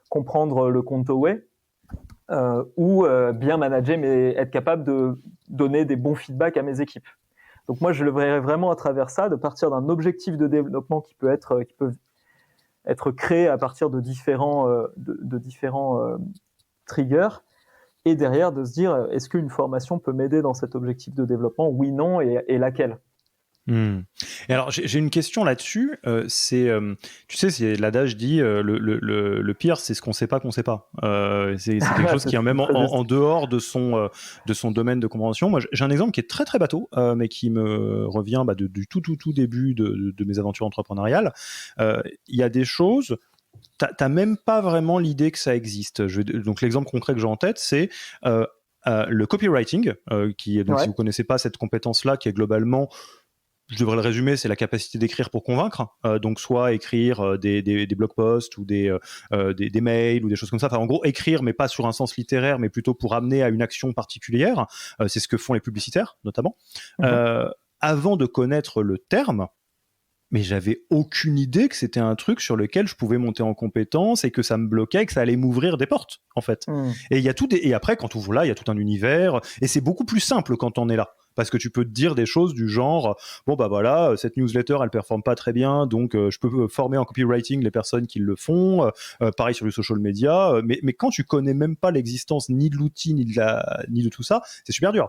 comprendre le Conto Way ou bien manager, mais être capable de donner des bons feedbacks à mes équipes. Donc moi, je le verrais vraiment à travers ça, de partir d'un objectif de développement qui peut être créé à partir de différents triggers, et derrière de se dire, est-ce qu'une formation peut m'aider dans cet objectif de développement? Oui, non, et laquelle? Et alors j'ai une question là-dessus. Tu sais, c'est l'adage dit le pire, c'est ce qu'on sait pas qu'on sait pas. C'est quelque chose qui est même en dehors de son domaine de compréhension. Moi, j'ai un exemple qui est très très bateau, mais qui me revient du tout début de mes aventures entrepreneuriales. Il y a des choses. T'as même pas vraiment l'idée que ça existe. Donc l'exemple concret que j'ai en tête, c'est le copywriting, qui est donc si vous connaissez pas cette compétence-là, qui est globalement, je devrais le résumer, c'est la capacité d'écrire pour convaincre. Donc, soit écrire des blog posts ou des mails ou des choses comme ça. Enfin, en gros, écrire, mais pas sur un sens littéraire, mais plutôt pour amener à une action particulière. C'est ce que font les publicitaires, notamment. Avant de connaître le terme, mais j'avais aucune idée que c'était un truc sur lequel je pouvais monter en compétence et que ça me bloquait, que ça allait m'ouvrir des portes, en fait. Et il y a et après, quand tu ouvres là, il y a tout un univers. Et c'est beaucoup plus simple quand on est là. Parce que tu peux te dire des choses du genre, bon bah voilà, cette newsletter elle performe pas très bien, donc je peux former en copywriting les personnes qui le font, pareil sur le social media, mais quand tu connais même pas l'existence ni de l'outil ni de tout ça, c'est super dur.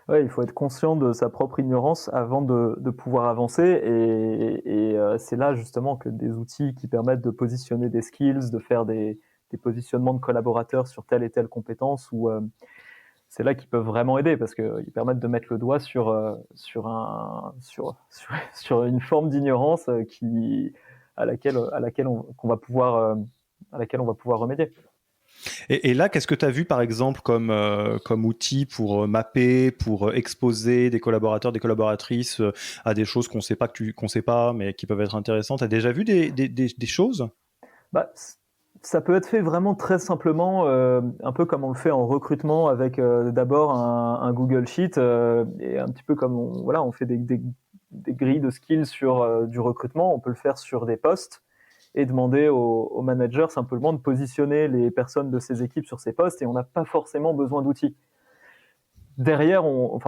Ouais, il faut être conscient de sa propre ignorance avant de pouvoir avancer, et c'est là justement que des outils qui permettent de positionner des skills, de faire des positionnements de collaborateurs sur telle et telle compétence, ou c'est là qu'ils peuvent vraiment aider, parce qu'ils permettent de mettre le doigt sur une forme d'ignorance à laquelle on va pouvoir remédier. Et là, qu'est-ce que tu as vu, par exemple, comme outil pour mapper, pour exposer des collaborateurs, des collaboratrices à des choses qu'on sait pas, mais qui peuvent être intéressantes? Tu as déjà vu des choses? Ça peut être fait vraiment très simplement, un peu comme on le fait en recrutement avec d'abord un Google Sheet, et un petit peu comme on fait des grilles de skills sur du recrutement. On peut le faire sur des postes et demander au manager simplement de positionner les personnes de ses équipes sur ces postes, et on n'a pas forcément besoin d'outils. Derrière,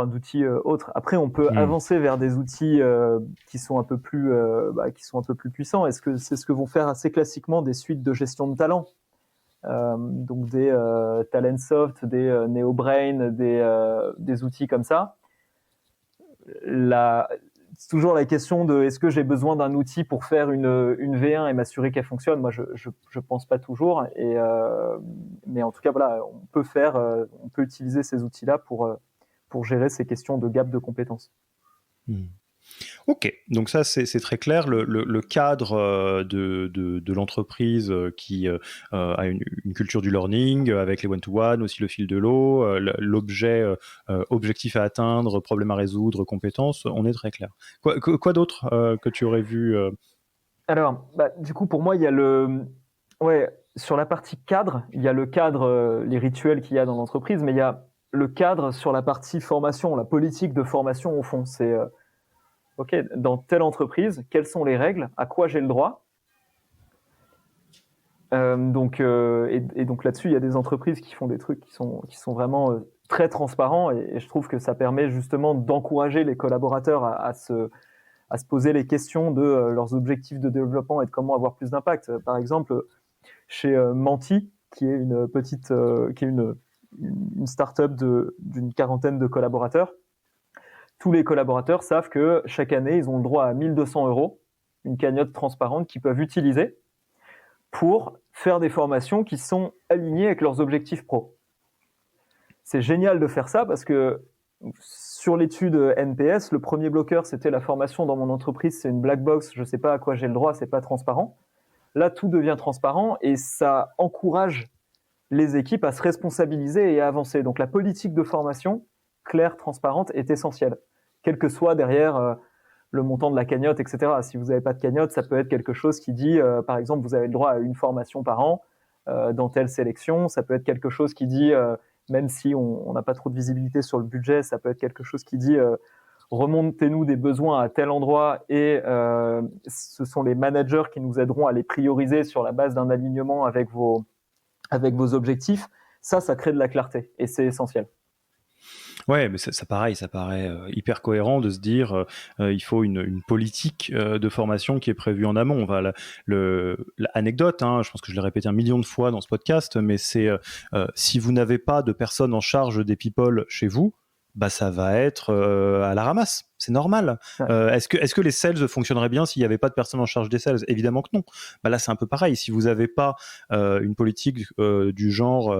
d'outils autres. Après, on peut avancer vers des outils qui sont un peu plus puissants. C'est ce que vont faire assez classiquement des suites de gestion de talent. donc des Talentsoft, des NeoBrain, des outils comme ça. C'est toujours la question de est-ce que j'ai besoin d'un outil pour faire une V1 et m'assurer qu'elle fonctionne. Moi, je pense pas toujours. Mais en tout cas, voilà, on peut utiliser ces outils-là pour gérer ces questions de gap de compétences. Ok, donc ça c'est très clair. Le cadre de l'entreprise qui a une culture du learning avec les one-to-one, aussi le fil de l'eau, l'objet, objectif à atteindre, problème à résoudre, compétences, on est très clair. Quoi d'autre que tu aurais vu Alors, du coup, pour moi, il y a sur la partie cadre, il y a le cadre, les rituels qu'il y a dans l'entreprise, mais il y a le cadre sur la partie formation, la politique de formation au fond. C'est OK, dans telle entreprise, quelles sont les règles, à quoi j'ai le droit. Donc là-dessus, il y a des entreprises qui font des trucs qui sont vraiment très transparents et je trouve que ça permet justement d'encourager les collaborateurs à se poser les questions de leurs objectifs de développement et de comment avoir plus d'impact. Par exemple, chez Menti, qui est une petite, qui est une start-up d'une quarantaine de collaborateurs, tous les collaborateurs savent que chaque année, ils ont le droit à 1 200 €, une cagnotte transparente qu'ils peuvent utiliser pour faire des formations qui sont alignées avec leurs objectifs pro. C'est génial de faire ça parce que sur l'étude NPS, le premier bloqueur, c'était la formation dans mon entreprise, c'est une black box, je ne sais pas à quoi j'ai le droit, c'est pas transparent. Là, tout devient transparent et ça encourage les équipes à se responsabiliser et à avancer. Donc la politique de formation claire, transparente, est essentielle, quel que soit derrière le montant de la cagnotte, etc. Si vous n'avez pas de cagnotte, ça peut être quelque chose qui dit, par exemple, vous avez le droit à une formation par an dans telle sélection. Ça peut être quelque chose qui dit, même si on n'a pas trop de visibilité sur le budget, ça peut être quelque chose qui dit remontez-nous des besoins à tel endroit et ce sont les managers qui nous aideront à les prioriser sur la base d'un alignement avec vos objectifs. Ça crée de la clarté et c'est essentiel. Ouais, mais ça paraît hyper cohérent de se dire il faut une politique de formation qui est prévue en amont. Enfin, l'anecdote, hein, je pense que je l'ai répété 1 million de fois dans ce podcast, mais c'est si vous n'avez pas de personnes en charge des people chez vous, ça va être à la ramasse. C'est normal. Ouais. Est-ce que les sales fonctionneraient bien s'il n'y avait pas de personnes en charge des sales? Évidemment que non. Là, c'est un peu pareil. Si vous n'avez pas une politique du genre,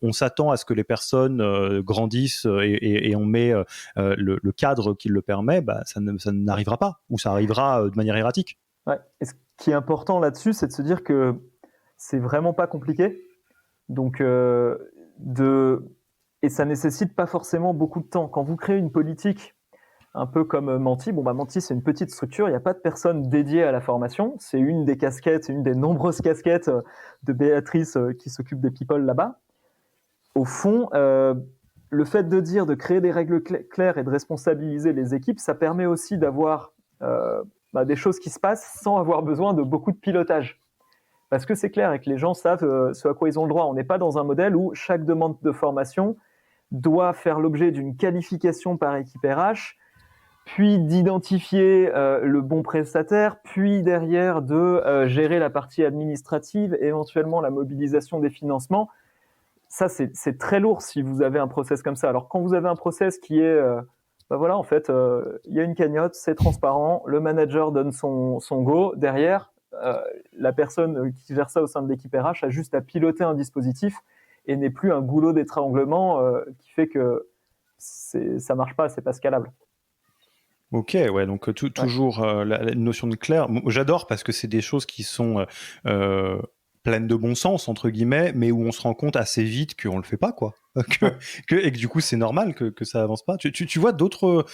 on s'attend à ce que les personnes grandissent et on met le cadre qui le permet, ça n'arrivera pas, ou ça arrivera de manière erratique. Ouais. Et ce qui est important là-dessus, c'est de se dire que c'est vraiment pas compliqué. Donc, et ça nécessite pas forcément beaucoup de temps. Quand vous créez une politique, un peu comme Menti, Menti, c'est une petite structure, il n'y a pas de personne dédiée à la formation. C'est une des casquettes, une des nombreuses casquettes de Béatrice qui s'occupe des people là-bas. Au fond, le fait de créer des règles claires et de responsabiliser les équipes, ça permet aussi d'avoir des choses qui se passent sans avoir besoin de beaucoup de pilotage. Parce que c'est clair et que les gens savent ce à quoi ils ont le droit. On n'est pas dans un modèle où chaque demande de formation doit faire l'objet d'une qualification par équipe RH, puis d'identifier le bon prestataire, puis derrière de gérer la partie administrative, éventuellement la mobilisation des financements. Ça, c'est très lourd si vous avez un process comme ça. Alors, quand vous avez un process qui est, en fait, il y a une cagnotte, c'est transparent, le manager donne son go, derrière, la personne qui gère ça au sein de l'équipe RH a juste à piloter un dispositif et n'est plus un goulot d'étranglement qui fait que ça marche pas, c'est pas scalable. Ok, ouais, donc toujours la notion de clair. J'adore parce que c'est des choses qui sont pleines de bon sens, entre guillemets, mais où on se rend compte assez vite qu'on le fait pas, quoi. Et que du coup, c'est normal que ça avance pas. Tu vois d'autres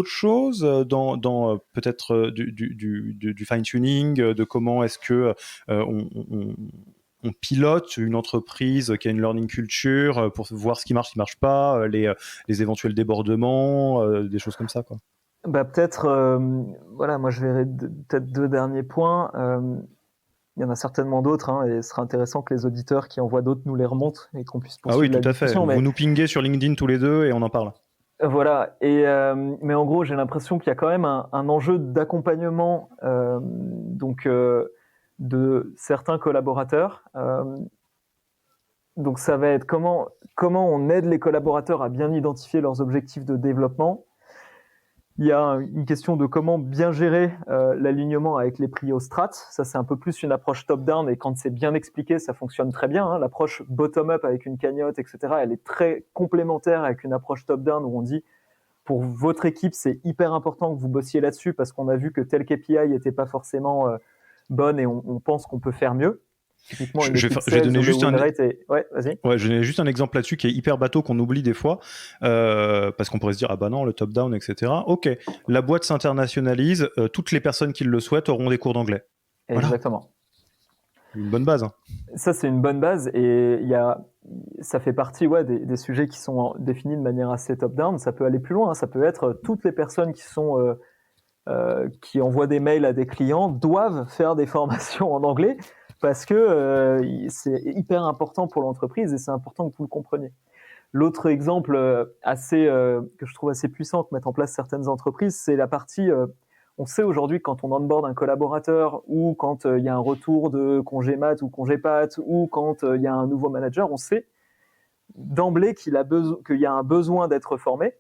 choses dans peut-être du fine-tuning, de comment est-ce que on pilote une entreprise qui a une learning culture pour voir ce qui marche pas, les éventuels débordements, des choses comme ça, quoi. Peut-être, moi je verrai peut-être 2 derniers points. Il y en a certainement d'autres, hein, et ce sera intéressant que les auditeurs qui envoient d'autres nous les remontent et qu'on puisse poursuivre la discussion. Ah oui, tout à fait. Vous nous pinguez sur LinkedIn tous les deux et on en parle. Voilà. Mais en gros, j'ai l'impression qu'il y a quand même un enjeu d'accompagnement de certains collaborateurs. Donc ça va être comment on aide les collaborateurs à bien identifier leurs objectifs de développement. Il y a une question de comment bien gérer l'alignement avec les prios strat. Ça, c'est un peu plus une approche top-down, et quand c'est bien expliqué, ça fonctionne très bien. Hein. L'approche bottom-up avec une cagnotte, etc., elle est très complémentaire avec une approche top-down où on dit, pour votre équipe, c'est hyper important que vous bossiez là-dessus parce qu'on a vu que tel KPI n'était pas forcément bonne et on pense qu'on peut faire mieux. Typiquement, une équipe je vais donner juste un... Ouais, vas-y. Ouais, je vais donner juste un exemple là-dessus qui est hyper bateau, qu'on oublie des fois, parce qu'on pourrait se dire, ah bah non, le top-down, etc. Ok, la boîte s'internationalise, toutes les personnes qui le souhaitent auront des cours d'anglais. Exactement. Voilà. Une bonne base. Hein. Ça, c'est une bonne base, et ça fait partie des sujets qui sont définis de manière assez top-down. Ça peut aller plus loin, hein. Ça peut être toutes les personnes qui envoient des mails à des clients doivent faire des formations en anglais parce que c'est hyper important pour l'entreprise et c'est important que vous le compreniez. L'autre exemple que je trouve assez puissant que mettent en place certaines entreprises, c'est la partie... on sait aujourd'hui quand on onboard un collaborateur ou quand il y a un retour de congé mat ou congé pat ou quand il y a un nouveau manager, on sait d'emblée qu'il y a un besoin d'être formé.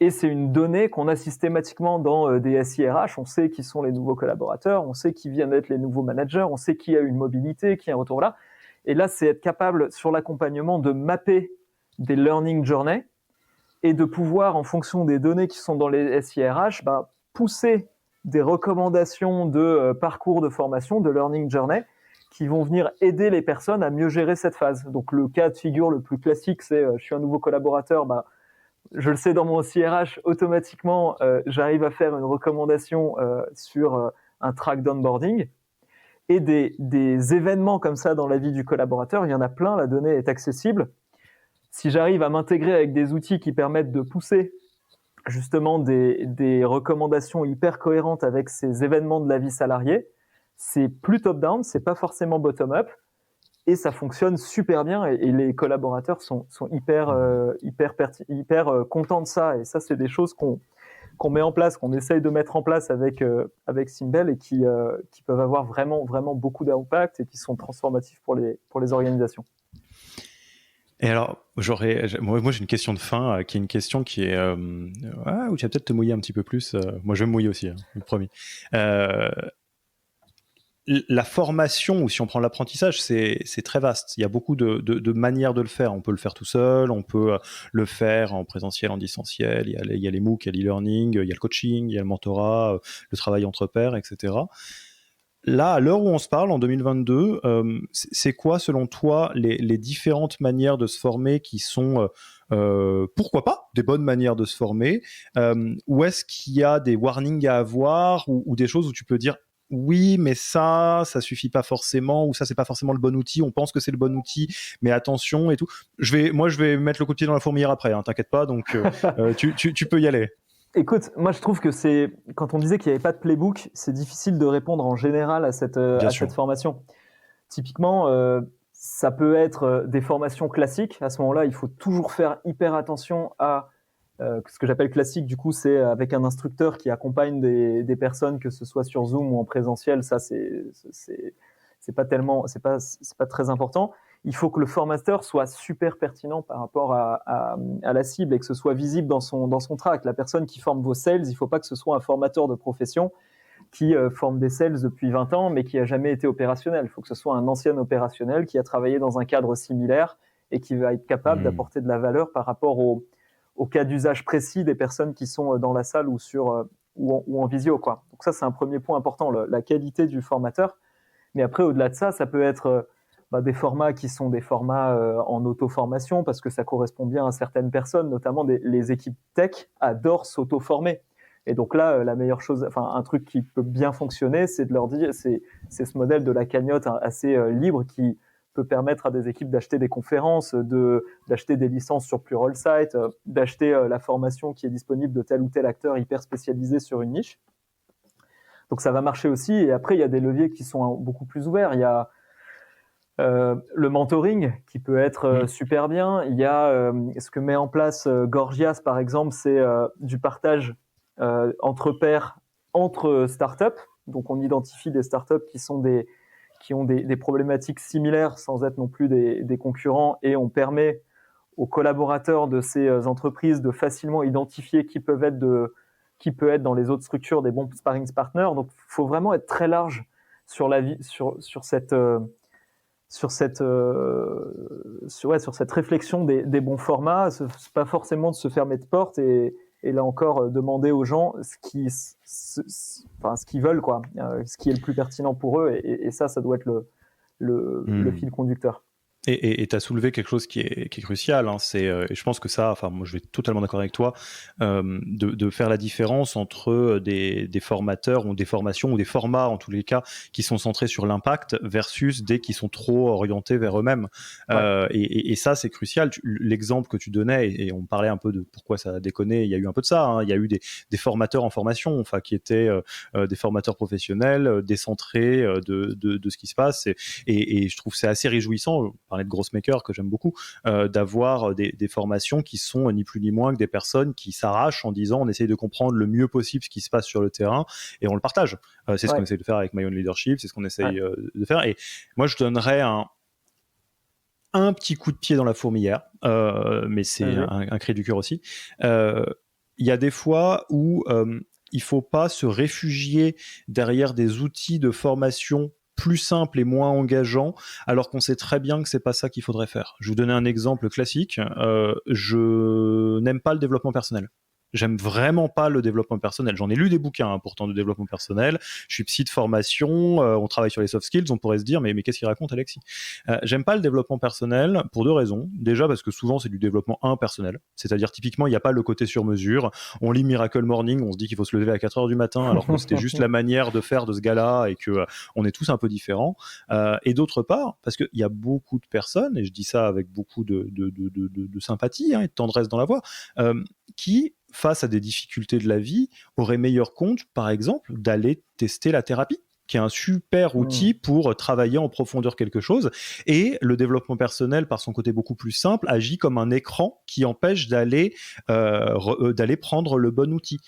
Et c'est une donnée qu'on a systématiquement dans des SIRH. On sait qui sont les nouveaux collaborateurs, on sait qui viennent d'être les nouveaux managers, on sait qui a une mobilité, qui a un retour là. Et là, c'est être capable, sur l'accompagnement, de mapper des learning journeys et de pouvoir, en fonction des données qui sont dans les SIRH, pousser des recommandations de parcours de formation, de learning journey, qui vont venir aider les personnes à mieux gérer cette phase. Donc, le cas de figure le plus classique, c'est je suis un nouveau collaborateur, je le sais dans mon CRH, automatiquement, j'arrive à faire une recommandation sur un track d'onboarding. Et des événements comme ça dans la vie du collaborateur, il y en a plein, la donnée est accessible. Si j'arrive à m'intégrer avec des outils qui permettent de pousser justement des recommandations hyper cohérentes avec ces événements de la vie salariée, c'est plus top-down, c'est pas forcément bottom-up. Et ça fonctionne super bien et les collaborateurs sont hyper contents de ça. Et ça, c'est des choses qu'on met en place, qu'on essaye de mettre en place avec Simbel et qui peuvent avoir vraiment, vraiment beaucoup d'impact et qui sont transformatifs pour les organisations. Et alors, moi j'ai une question de fin, qui est une question qui est où tu vas peut-être te mouiller un petit peu plus. Moi, je vais me mouiller aussi, hein, promis. La formation, ou si on prend l'apprentissage, c'est très vaste. Il y a beaucoup de manières de le faire. On peut le faire tout seul, on peut le faire en présentiel, en distanciel. Il y a les MOOC, il y a l'e-learning, il y a le coaching, il y a le mentorat, le travail entre pairs, etc. Là, à l'heure où on se parle, en 2022, c'est quoi, selon toi, les différentes manières de se former qui sont, pourquoi pas, des bonnes manières de se former, ou est-ce qu'il y a des warnings à avoir, ou des choses où tu peux dire oui, mais ça suffit pas forcément, ou ça, c'est pas forcément le bon outil, on pense que c'est le bon outil, mais attention et tout. Je vais mettre le coup de pied dans la fourmilière après, hein, t'inquiète pas, donc tu peux y aller. Écoute, moi je trouve que quand on disait qu'il n'y avait pas de playbook, c'est difficile de répondre en général à cette formation. Typiquement, ça peut être des formations classiques. À ce moment-là, il faut toujours faire hyper attention à ce que j'appelle classique. Du coup, c'est avec un instructeur qui accompagne des personnes, que ce soit sur Zoom ou en présentiel. Ça, c'est pas très important. Il faut que le formateur soit super pertinent par rapport à la cible et que ce soit visible dans son track. La personne qui forme vos sales, il ne faut pas que ce soit un formateur de profession qui forme des sales depuis 20 ans mais qui n'a jamais été opérationnel. Il faut que ce soit un ancien opérationnel qui a travaillé dans un cadre similaire et qui va être capable d'apporter de la valeur par rapport au cas d'usage précis des personnes qui sont dans la salle ou en visio, quoi. Donc ça, c'est un premier point important, la qualité du formateur. Mais après, au-delà de ça, ça peut être des formats qui sont des formats en auto-formation parce que ça correspond bien à certaines personnes, notamment les équipes tech adorent s'auto-former. Et donc là, la meilleure chose, un truc qui peut bien fonctionner, c'est de leur dire, c'est ce modèle de la cagnotte assez libre qui peut permettre à des équipes d'acheter des conférences, d'acheter des licences sur Pluralsight, d'acheter la formation qui est disponible de tel ou tel acteur hyper spécialisé sur une niche. Donc ça va marcher aussi. Et après, il y a des leviers qui sont beaucoup plus ouverts. Il y a le mentoring qui peut être super bien. Il y a ce que met en place Gorgias, par exemple, c'est du partage entre pairs, entre startups. Donc on identifie des startups qui qui ont des problématiques similaires sans être non plus des concurrents, et on permet aux collaborateurs de ces entreprises de facilement identifier qui peut être dans les autres structures des bons sparring partners. Donc, il faut vraiment être très large sur cette réflexion des bons formats. C'est pas forcément de se fermer de porte et là encore demander aux gens ce qu'ils veulent, quoi, ce qui est le plus pertinent pour eux, et ça doit être le fil conducteur. Et tu as soulevé quelque chose qui est crucial, hein, et je pense que ça, enfin moi je vais totalement d'accord avec toi, de faire la différence entre des formateurs ou des formations ou des formats en tous les cas qui sont centrés sur l'impact versus des qui sont trop orientés vers eux-mêmes. Ouais. Et ça c'est crucial. L'exemple que tu donnais, et on parlait un peu de pourquoi ça a déconné, il y a eu un peu de ça, hein, il y a eu des formateurs en formation, enfin qui étaient des formateurs professionnels, décentrés de ce qui se passe, et je trouve c'est assez réjouissant. Parler de Grossmaker que j'aime beaucoup, d'avoir des formations qui sont ni plus ni moins que des personnes qui s'arrachent en disant on essaye de comprendre le mieux possible ce qui se passe sur le terrain et on le partage. C'est ce qu'on essaye de faire avec My Own Leadership, c'est ce qu'on essaye de faire. Et moi je donnerais un petit coup de pied dans la fourmilière, mais c'est un cri du cœur aussi. Il y a des fois où il faut pas se réfugier derrière des outils de formation plus simple et moins engageant, alors qu'on sait très bien que c'est pas ça qu'il faudrait faire. Je vais vous donner un exemple classique. Je n'aime pas le développement personnel. J'aime vraiment pas le développement personnel. J'en ai lu des bouquins, pourtant, de développement personnel. Je suis psy de formation, on travaille sur les soft skills, on pourrait se dire, mais qu'est-ce qu'il raconte, Alexis ? J'aime pas le développement personnel pour deux raisons. Déjà, parce que souvent, c'est du développement impersonnel. C'est-à-dire, typiquement, il n'y a pas le côté sur mesure. On lit Miracle Morning, on se dit qu'il faut se lever à 4 heures du matin, alors que c'était juste la manière de faire de ce gars-là et que on est tous un peu différents. Et d'autre part, parce qu'il y a beaucoup de personnes, et je dis ça avec beaucoup de sympathie, hein, et de tendresse dans la voix, qui, face à des difficultés de la vie, aurait meilleur compte, par exemple, d'aller tester la thérapie, qui est un super outil pour travailler en profondeur quelque chose. Et le développement personnel, par son côté beaucoup plus simple, agit comme un écran qui empêche d'aller prendre le bon outil.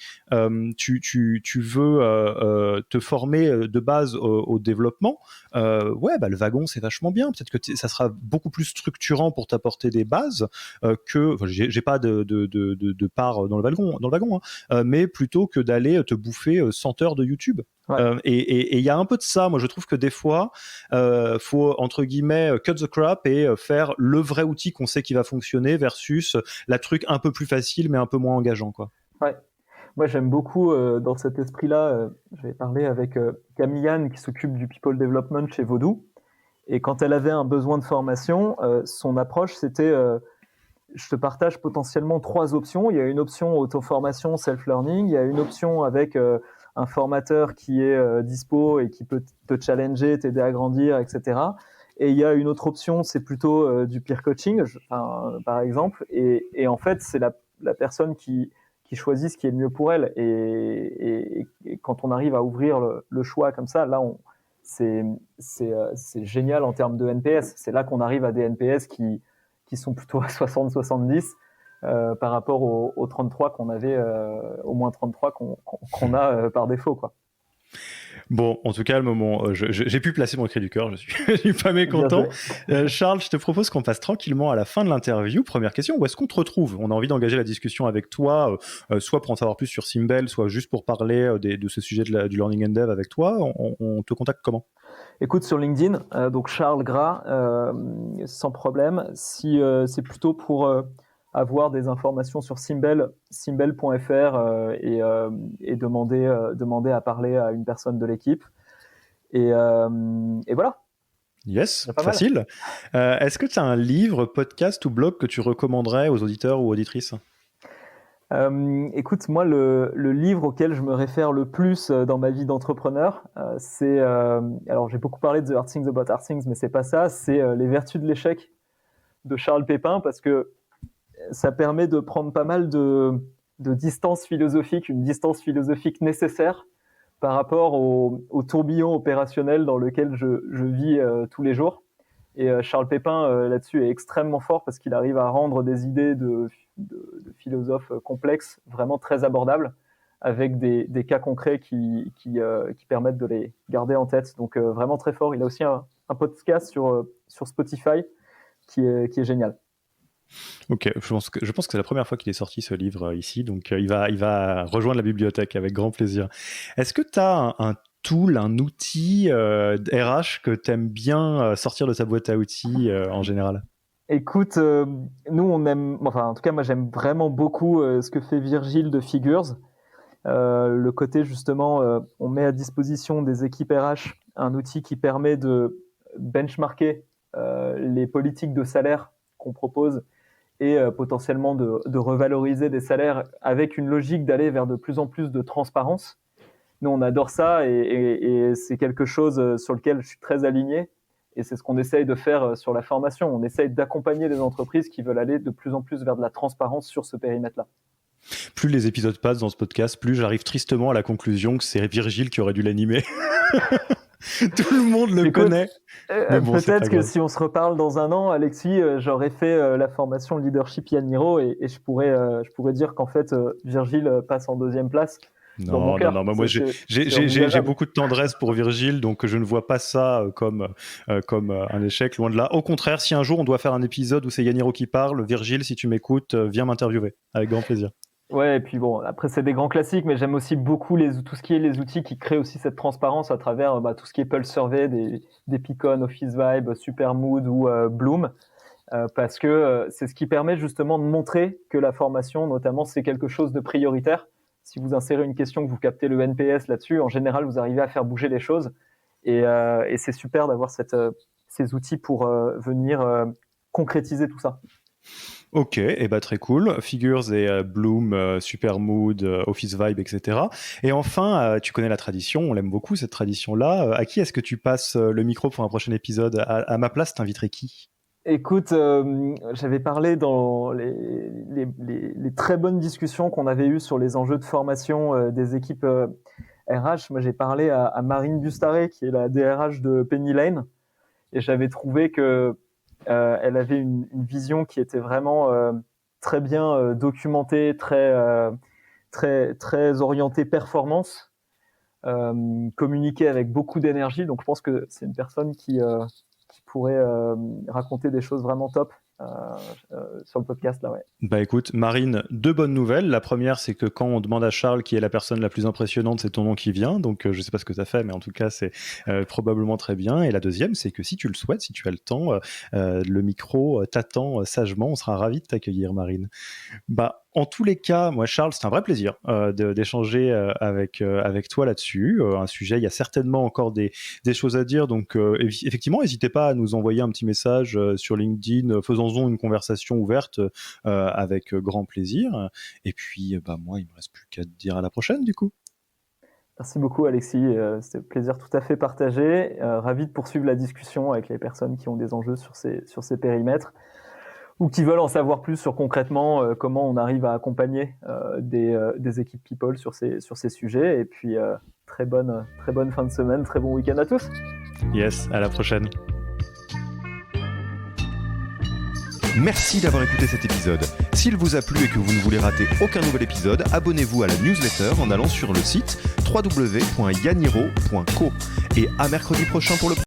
Tu veux te former de base au développement, le wagon, c'est vachement bien. Peut-être que ça sera beaucoup plus structurant pour t'apporter des bases que... Enfin, j'ai pas de part dans le wagon, hein, mais plutôt que d'aller te bouffer 100 heures de YouTube. Et il y a un peu de ça. Moi, je trouve que des fois, faut, entre guillemets, cut the crap et faire le vrai outil qu'on sait qui va fonctionner versus la truc un peu plus facile mais un peu moins engageant, quoi. Ouais. Moi, j'aime beaucoup dans cet esprit-là. J'avais parlé avec Camille Anne qui s'occupe du people development chez Vaudou. Et quand elle avait un besoin de formation, son approche, c'était je te partage potentiellement 3 options. Il y a une option auto-formation, self-learning. Il y a une option avec un formateur qui est dispo et qui peut te challenger, t'aider à grandir, etc. Et il y a une autre option, c'est plutôt du peer coaching, par exemple. Et en fait, c'est la personne qui choisit ce qui est le mieux pour elle. Et quand on arrive à ouvrir le choix comme ça, là, c'est génial en termes de NPS. C'est là qu'on arrive à des NPS qui sont plutôt à 60-70 par rapport aux 33 qu'on avait, au moins 33 qu'on a par défaut, quoi. Bon, en tout cas, le moment, j'ai pu placer mon cri du cœur, je suis pas mécontent. Charles, je te propose qu'on passe tranquillement à la fin de l'interview. Première question, où est-ce qu'on te retrouve ? On a envie d'engager la discussion avec toi, soit pour en savoir plus sur Simbel, soit juste pour parler de ce sujet du Learning and Dev avec toi. On te contacte comment ? Écoute, sur LinkedIn, donc Charles Gras, sans problème. Si c'est plutôt pour avoir des informations sur simbel.fr et demander à parler à une personne de l'équipe. Et voilà. Yes, facile. Est-ce que tu as un livre, podcast ou blog que tu recommanderais aux auditeurs ou auditrices ? Écoute, moi, le livre auquel je me réfère le plus dans ma vie d'entrepreneur, c'est... alors, j'ai beaucoup parlé de The Hard Things About Hard Things, mais c'est pas ça. C'est Les Vertus de l'échec de Charles Pépin, parce que ça permet de prendre pas mal de distance philosophique, une distance philosophique nécessaire par rapport au tourbillon opérationnel dans lequel je vis tous les jours. Et Charles Pépin, là-dessus, est extrêmement fort parce qu'il arrive à rendre des idées de philosophes complexes vraiment très abordables avec des cas concrets qui permettent de les garder en tête. Donc vraiment très fort. Il a aussi un podcast sur Spotify qui est génial. Ok, je pense que c'est la première fois qu'il est sorti ce livre ici, donc il va rejoindre la bibliothèque avec grand plaisir. Est-ce que tu as un tool, un outil RH que tu aimes bien sortir de ta boîte à outils en général? Écoute, nous on aime, enfin en tout cas moi j'aime vraiment beaucoup ce que fait Virgile de Figures. Le côté justement, on met à disposition des équipes RH un outil qui permet de benchmarker les politiques de salaire qu'on propose et potentiellement de revaloriser des salaires avec une logique d'aller vers de plus en plus de transparence. Nous, on adore ça et c'est quelque chose sur lequel je suis très aligné. Et c'est ce qu'on essaye de faire sur la formation. On essaye d'accompagner les entreprises qui veulent aller de plus en plus vers de la transparence sur ce périmètre-là. Plus les épisodes passent dans ce podcast, plus j'arrive tristement à la conclusion que c'est Virgile qui aurait dû l'animer. Tout le monde le connaît. Bon, peut-être que si on se reparle dans un an, Alexis, j'aurais fait la formation Leadership Yaniro et je pourrais dire qu'en fait, Virgile passe en deuxième place. Non, moi j'ai beaucoup de tendresse pour Virgile, donc je ne vois pas ça comme un échec, loin de là. Au contraire, si un jour on doit faire un épisode où c'est Yaniro qui parle, Virgile, si tu m'écoutes, viens m'interviewer, avec grand plaisir. Ouais, et puis bon, après c'est des grands classiques, mais j'aime aussi beaucoup tout ce qui est les outils qui créent aussi cette transparence à travers tout ce qui est Pulse Survey, des Picon, Office Vibe, Supermood ou Bloom, parce que c'est ce qui permet justement de montrer que la formation, notamment, c'est quelque chose de prioritaire. Si vous insérez une question, que vous captez le NPS là-dessus, en général, vous arrivez à faire bouger les choses, et c'est super d'avoir ces outils pour venir concrétiser tout ça. Ok, et très cool. Figures et Bloom, Supermood, Office Vibe, etc. Et enfin, tu connais la tradition, on l'aime beaucoup cette tradition-là. À qui est-ce que tu passes le micro pour un prochain épisode ? À ma place, t'inviterais qui ? Écoute, j'avais parlé dans les très bonnes discussions qu'on avait eues sur les enjeux de formation des équipes RH. Moi, j'ai parlé à Marine Bustaré, qui est la DRH de Penny Lane, et j'avais trouvé que elle avait une vision qui était vraiment très bien documentée, très orientée performance, communiquée avec beaucoup d'énergie. Donc, je pense que c'est une personne qui pourrait raconter des choses vraiment top sur le podcast là, ouais. Écoute, Marine, deux bonnes nouvelles. La première, c'est que quand on demande à Charles qui est la personne la plus impressionnante, c'est ton nom qui vient. Donc, je sais pas ce que tu as fait, mais en tout cas, c'est probablement très bien. Et la deuxième, c'est que si tu le souhaites, si tu as le temps, le micro t'attend sagement. On sera ravis de t'accueillir, Marine. En tous les cas, moi, Charles, c'est un vrai plaisir d'échanger avec toi là-dessus. Un sujet, il y a certainement encore des choses à dire. Donc, effectivement, n'hésitez pas à nous envoyer un petit message sur LinkedIn. Faisons-en une conversation ouverte avec grand plaisir. Et puis, moi, il me reste plus qu'à te dire à la prochaine, du coup. Merci beaucoup, Alexis. C'était un plaisir tout à fait partagé. Ravi de poursuivre la discussion avec les personnes qui ont des enjeux sur ces périmètres, ou qui veulent en savoir plus sur concrètement comment on arrive à accompagner des équipes people sur ces sujets. Et puis, très bonne fin de semaine, très bon week-end à tous. Yes, à la prochaine. Merci d'avoir écouté cet épisode. S'il vous a plu et que vous ne voulez rater aucun nouvel épisode, abonnez-vous à la newsletter en allant sur le site www.yaniro.co. Et à mercredi prochain pour le